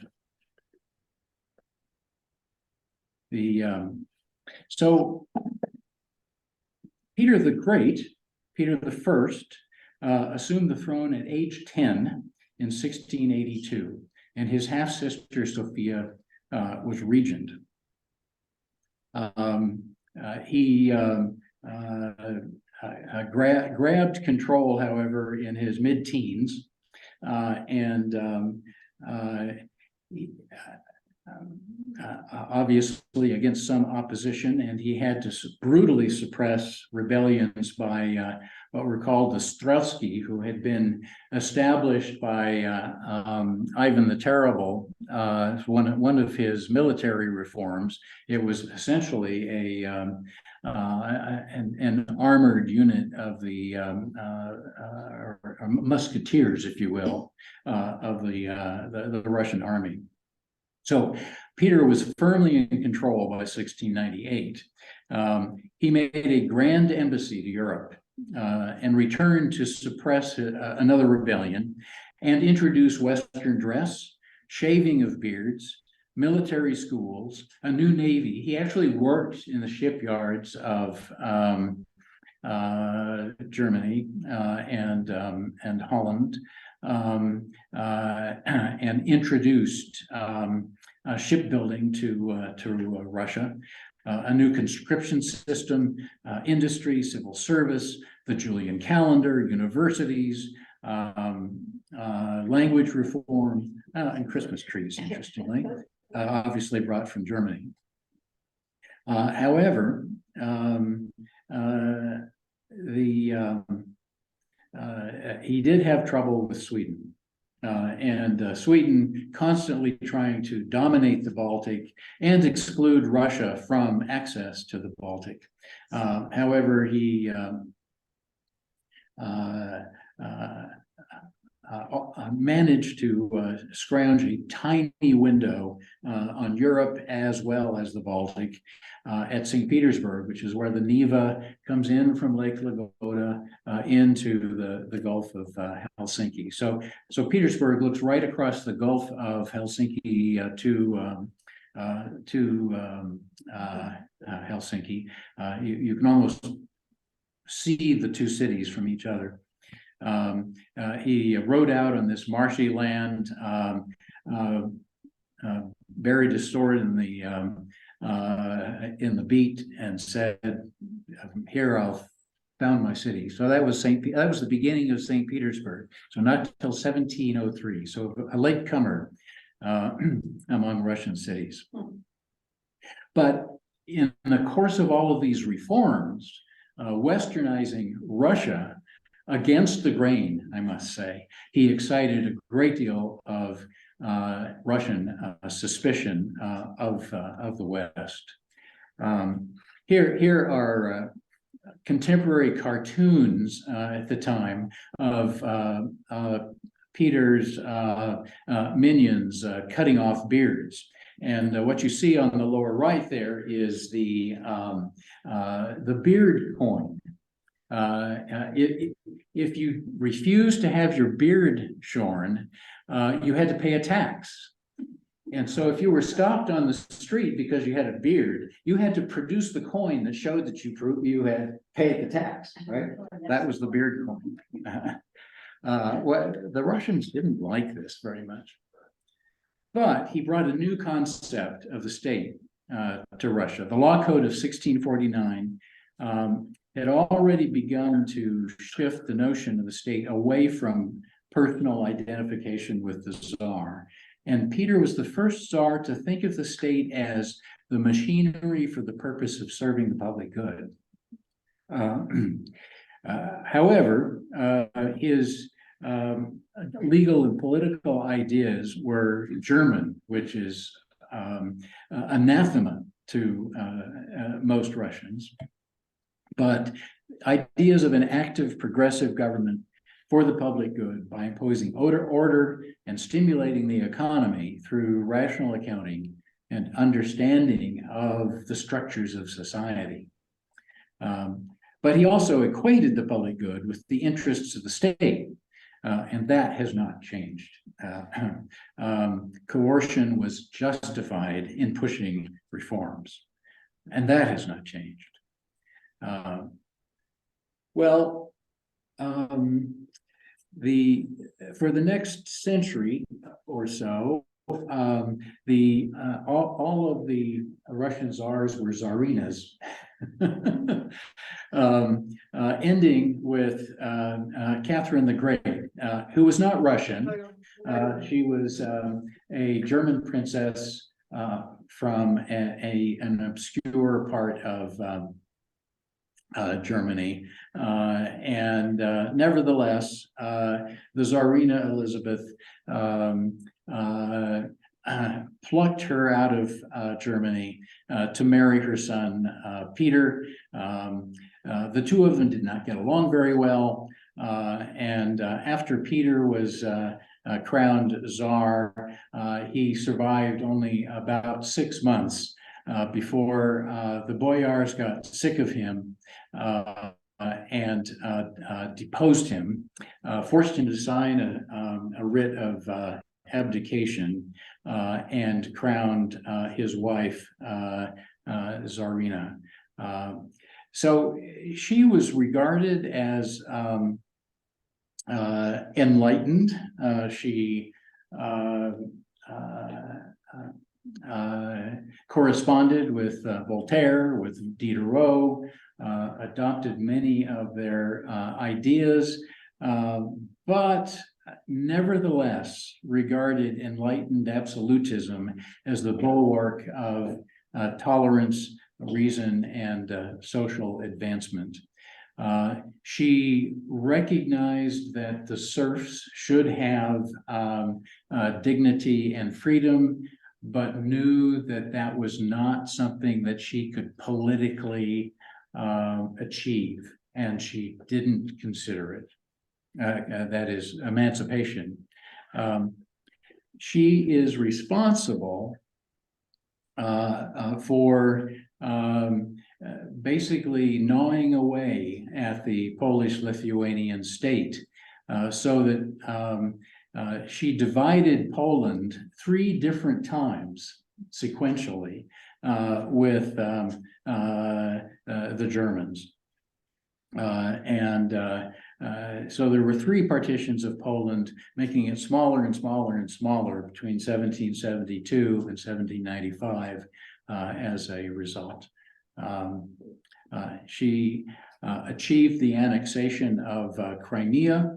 So Peter the Great, Peter the First, assumed the throne at age 10 in 1682, and his half-sister Sophia was regent. He grabbed control, however, in his mid-teens, and obviously against some opposition, and he had to brutally suppress rebellions by what were called the Streltsky, who had been established by Ivan the Terrible. One of his military reforms. It was essentially an armored unit of the musketeers, if you will, of the Russian army. So Peter was firmly in control by 1698. He made a grand embassy to Europe and returned to suppress another rebellion and introduce Western dress, shaving of beards, military schools, a new navy. He actually worked in the shipyards of Germany and Holland, and introduced shipbuilding to Russia, a new conscription system, industry, civil service, the Julian calendar, universities, language reform, and Christmas trees, interestingly, obviously brought from Germany. However, he did have trouble with Sweden. And Sweden constantly trying to dominate the Baltic and exclude Russia from access to the Baltic. However, he managed to scrounge a tiny window on Europe as well as the Baltic at St. Petersburg, which is where the Neva comes in from Lake Lagoda into the Gulf of Helsinki. So Petersburg looks right across the Gulf of Helsinki to Helsinki. You can almost see the two cities from each other. He rode out on this marshy land, buried his sword in the beat, and said, "Here I'll found my city." So that was the beginning of St. Petersburg. So not till 1703. So a latecomer among Russian cities. But in the course of all of these reforms, westernizing Russia against the grain, I must say, he excited a great deal of Russian suspicion of the West. Here are contemporary cartoons at the time of Peter's minions cutting off beards. And what you see on the lower right there is the beard coin. If you refused to have your beard shorn, you had to pay a tax. And so if you were stopped on the street because you had a beard, you had to produce the coin that showed that you had paid the tax, right? That was the beard coin. the Russians didn't like this very much. But he brought a new concept of the state to Russia. The Law Code of 1649 had already begun to shift the notion of the state away from personal identification with the czar. And Peter was the first czar to think of the state as the machinery for the purpose of serving the public good. However, his legal and political ideas were German, which is anathema to most Russians. But ideas of an active progressive government for the public good by imposing order and stimulating the economy through rational accounting and understanding of the structures of society. But he also equated the public good with the interests of the state, and that has not changed. Coercion was justified in pushing reforms, and that has not changed. For the next century or so, all of the Russian czars were czarinas, ending with Catherine the Great, who was not Russian. She was a German princess from an obscure part of Germany, and nevertheless, the Tsarina Elizabeth plucked her out of Germany to marry her son Peter. The two of them did not get along very well, and after Peter was crowned Tsar, he survived only about 6 months before the boyars got sick of him and deposed him, forced him to sign a writ of abdication, and crowned his wife Tsarina. So she was regarded as enlightened. She corresponded with Voltaire, with Diderot, adopted many of their ideas, but nevertheless regarded enlightened absolutism as the bulwark of tolerance, reason, and social advancement. She recognized that the serfs should have dignity and freedom, but knew that that was not something that she could politically achieve, and she didn't consider it. That is emancipation. She is responsible for basically gnawing away at the Polish-Lithuanian state, so that she divided Poland 3 different times sequentially with the Germans. So there were 3 partitions of Poland, making it smaller and smaller and smaller between 1772 and 1795 as a result. She achieved the annexation of Crimea,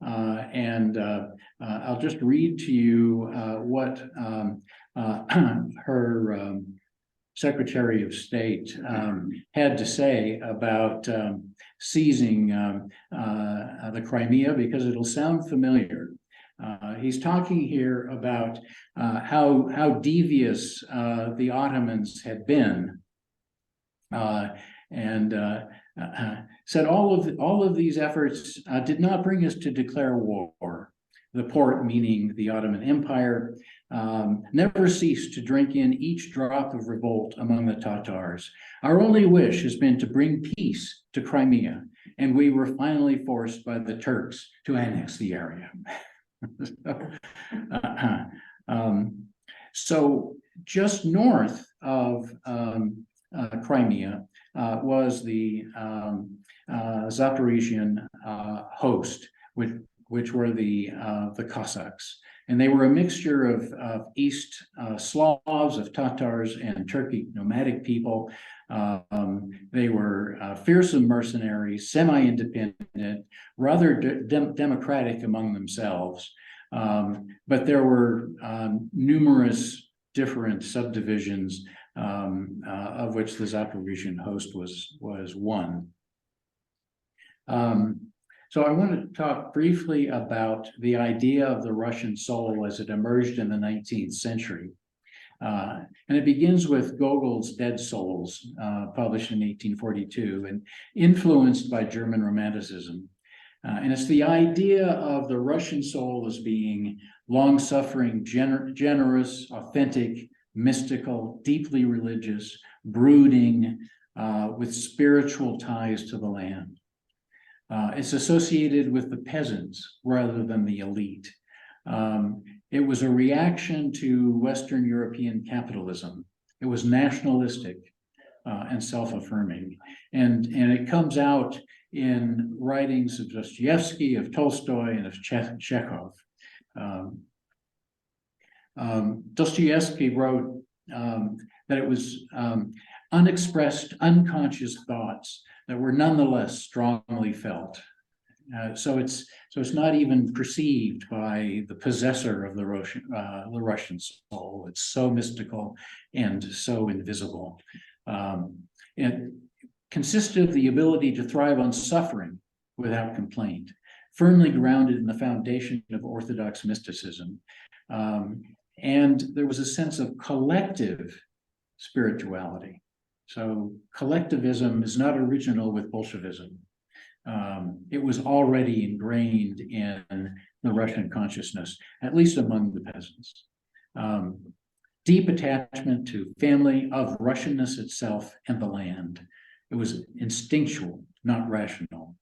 and I'll just read to you what her Secretary of State had to say about seizing the Crimea, because it'll sound familiar. He's talking here about how devious the Ottomans had been, and said all of these efforts did not bring us to declare war. The Porte, meaning the Ottoman Empire, never ceased to drink in each drop of revolt among the Tatars. Our only wish has been to bring peace to Crimea, and we were finally forced by the Turks to annex the area. So just north of Crimea was the Zaporizhian host, which were the Cossacks. And they were a mixture of East Slavs, of Tatars and Turkic nomadic people. They were fearsome mercenaries, semi-independent, rather democratic among themselves. But there were numerous different subdivisions, of which the Zaporozhian host was one. So I want to talk briefly about the idea of the Russian soul as it emerged in the 19th century. And it begins with Gogol's Dead Souls, published in 1842 and influenced by German Romanticism. And it's the idea of the Russian soul as being long-suffering, generous, authentic, mystical, deeply religious, brooding, with spiritual ties to the land. It's associated with the peasants rather than the elite. It was a reaction to Western European capitalism. It was nationalistic and self-affirming. And it comes out in writings of Dostoevsky, of Tolstoy, and of Chekhov. Dostoevsky wrote that it was unexpressed, unconscious thoughts that were nonetheless strongly felt. So it's not even perceived by the possessor of the Russian soul. It's so mystical and so invisible. It consisted of the ability to thrive on suffering without complaint, firmly grounded in the foundation of Orthodox mysticism. And there was a sense of collective spirituality. So collectivism is not original with Bolshevism. It was already ingrained in the Russian consciousness, at least among the peasants. Deep attachment to family, of Russianness itself and the land. It was instinctual, not rational.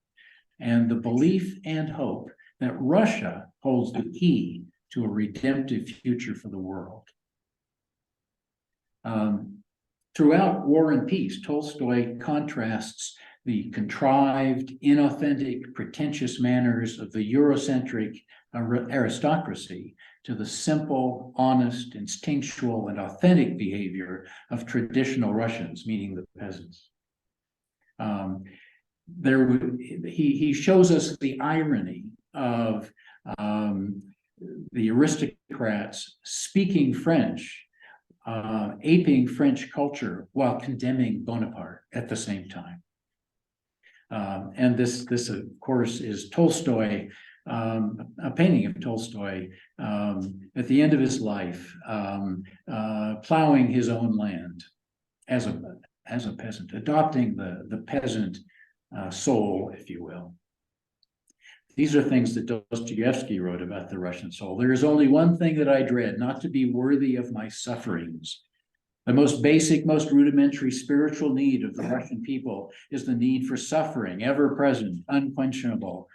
And the belief and hope that Russia holds the key to a redemptive future for the world. Throughout War and Peace, Tolstoy contrasts the contrived, inauthentic, pretentious manners of the Eurocentric aristocracy to the simple, honest, instinctual, and authentic behavior of traditional Russians, meaning the peasants. He shows us the irony of the aristocrats speaking French, aping French culture while condemning Bonaparte at the same time. And this of course is Tolstoy, a painting of Tolstoy at the end of his life, plowing his own land as a peasant, adopting the peasant soul, if you will. These are things that Dostoevsky wrote about the Russian soul. There is only one thing that I dread, not to be worthy of my sufferings. The most basic, most rudimentary spiritual need of the Russian people is the need for suffering, ever present, unquenchable,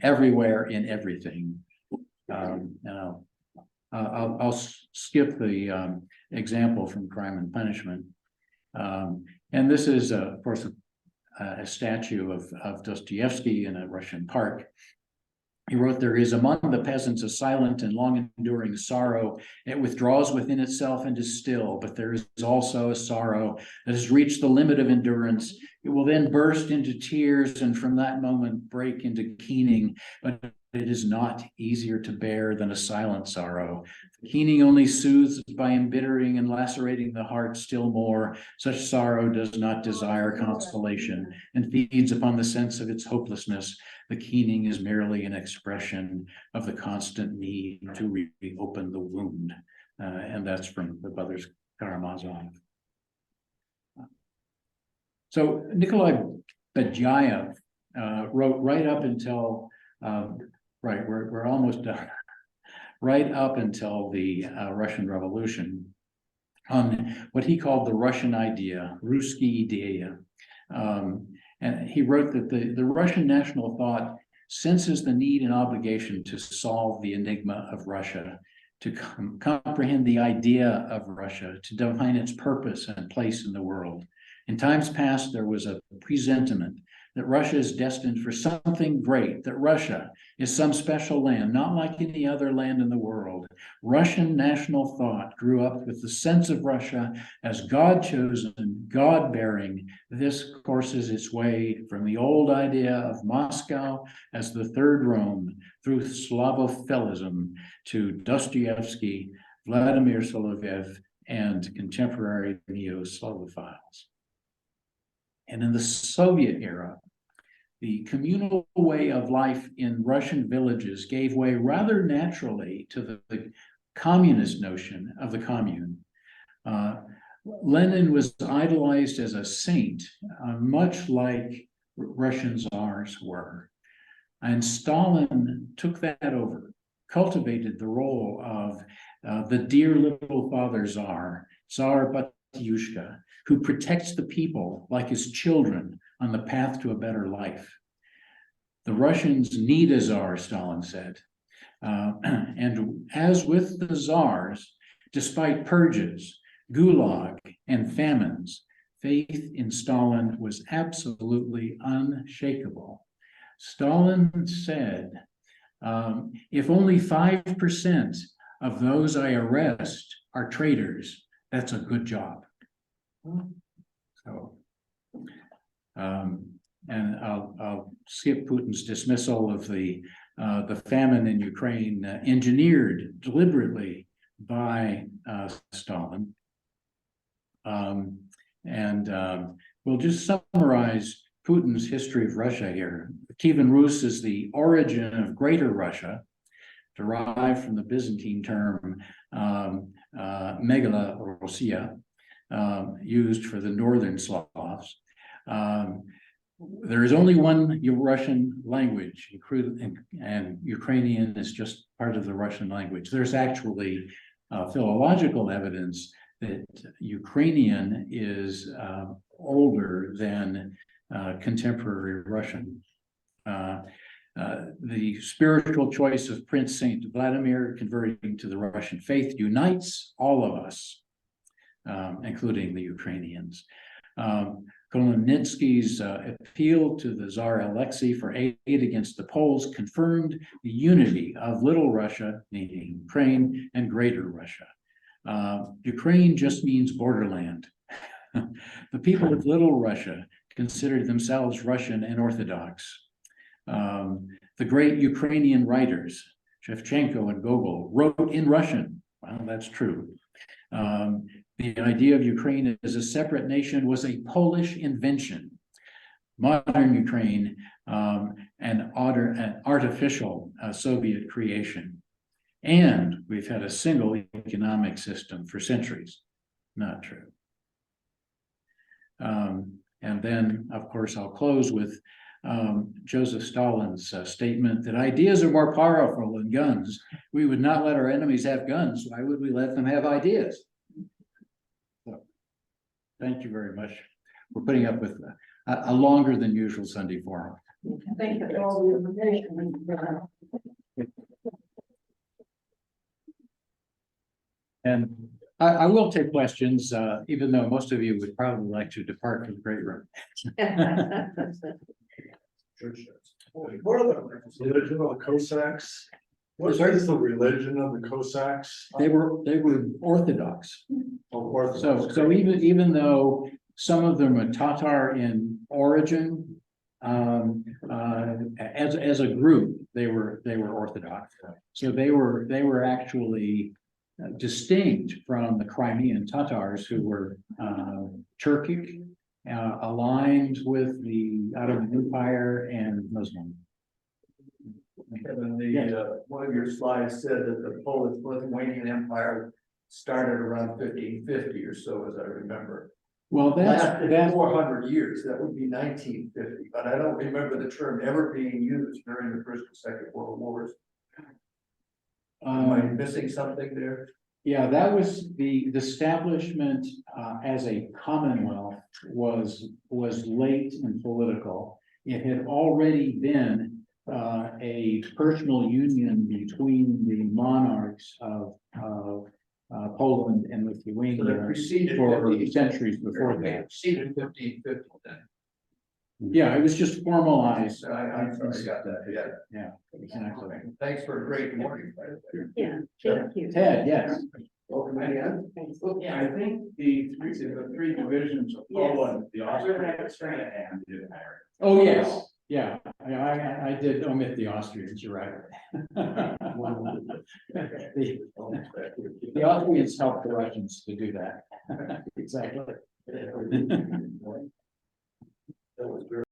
everywhere in everything. I'll skip the example from Crime and Punishment. And this is, of course, a statue of Dostoevsky in a Russian park. He wrote, "There is among the peasants a silent and long-enduring sorrow. It withdraws within itself and is still, but there is also a sorrow that has reached the limit of endurance. It will then burst into tears and from that moment break into keening, but it is not easier to bear than a silent sorrow. Keening only soothes by embittering and lacerating the heart still more. Such sorrow does not desire consolation and feeds upon the sense of its hopelessness. The keening is merely an expression of the constant need to reopen the wound." And that's from the Brothers Karamazov. So Nikolai Berdyaev wrote right up until, we're almost done, right up until the Russian Revolution, on what he called the Russian idea, Ruski idea. And he wrote that the Russian national thought senses the need and obligation to solve the enigma of Russia, to comprehend the idea of Russia, to define its purpose and place in the world. In times past, there was a presentiment that Russia is destined for something great, that Russia is some special land, not like any other land in the world. Russian national thought grew up with the sense of Russia as God-chosen, God-bearing. This courses its way from the old idea of Moscow as the third Rome through Slavophilism to Dostoevsky, Vladimir Soloviev, and contemporary neo-Slavophiles. And in the Soviet era, the communal way of life in Russian villages gave way rather naturally to the communist notion of the commune. Lenin was idolized as a saint, much like Russian czars were. And Stalin took that over, cultivated the role of the dear little father czar, Tsar Batyushka, who protects the people like his children on the path to a better life. The Russians need a czar, Stalin said. And as with the czars, despite purges, gulag, and famines, faith in Stalin was absolutely unshakable. Stalin said, if only 5% of those I arrest are traitors, that's a good job. So, and I'll skip Putin's dismissal of the famine in Ukraine, engineered deliberately by Stalin. We'll just summarize Putin's history of Russia here. Kievan Rus is the origin of Greater Russia, derived from the Byzantine term Megala Rossiya, used for the northern Slavs. There is only one Russian language, and Ukrainian is just part of the Russian language. There's actually philological evidence that Ukrainian is older than contemporary Russian. The spiritual choice of Prince Saint Vladimir converting to the Russian faith unites all of us, including the Ukrainians. Kolonitsky's appeal to the Tsar Alexei for aid against the Poles confirmed the unity of Little Russia, meaning Ukraine, and Greater Russia. Ukraine just means borderland. The people of Little Russia considered themselves Russian and Orthodox. The great Ukrainian writers, Shevchenko and Gogol, wrote in Russian. Well, that's true. The idea of Ukraine as a separate nation was a Polish invention. Modern Ukraine, an artificial Soviet creation. And we've had a single economic system for centuries. Not true. And then, of course, I'll close with Joseph Stalin's statement that ideas are more powerful than guns. We would not let our enemies have guns. Why would we let them have ideas? So, thank you very much for putting up with a longer than usual Sunday forum. Thank you for all the information. And I will take questions, even though most of you would probably like to depart from the great room. What are the religion of the Cossacks? What is the religion of the Cossacks? They were Orthodox. Oh, Orthodox. So even though some of them are Tatar in origin, as a group, they were Orthodox. So they were actually distinct from the Crimean Tatars, who were Turkic, aligned with the Ottoman Empire and Muslim. And one of your slides said that the Polish-Lithuanian Empire started around 1550 or so, as I remember. Well, that's 400 years. That would be 1950, but I don't remember the term ever being used during the First and Second World Wars. Am I missing something there? Yeah, that was the establishment as a commonwealth was late and political. It had already been a personal union between the monarchs of Poland and Lithuania So that preceded for 1550. centuries before that. Preceded 1550 then. Yeah, it was just formalized. I'm sorry, I got that, yeah. Yeah, exactly. Thanks for a great morning. Yeah, thank you. Ted, yes. Welcome again. I think the three divisions of Poland, the Austrians and the Americans. Oh, yes, yeah, I did omit the Austrians, you're right. The Austrians helped the Russians to do that. Exactly. That was very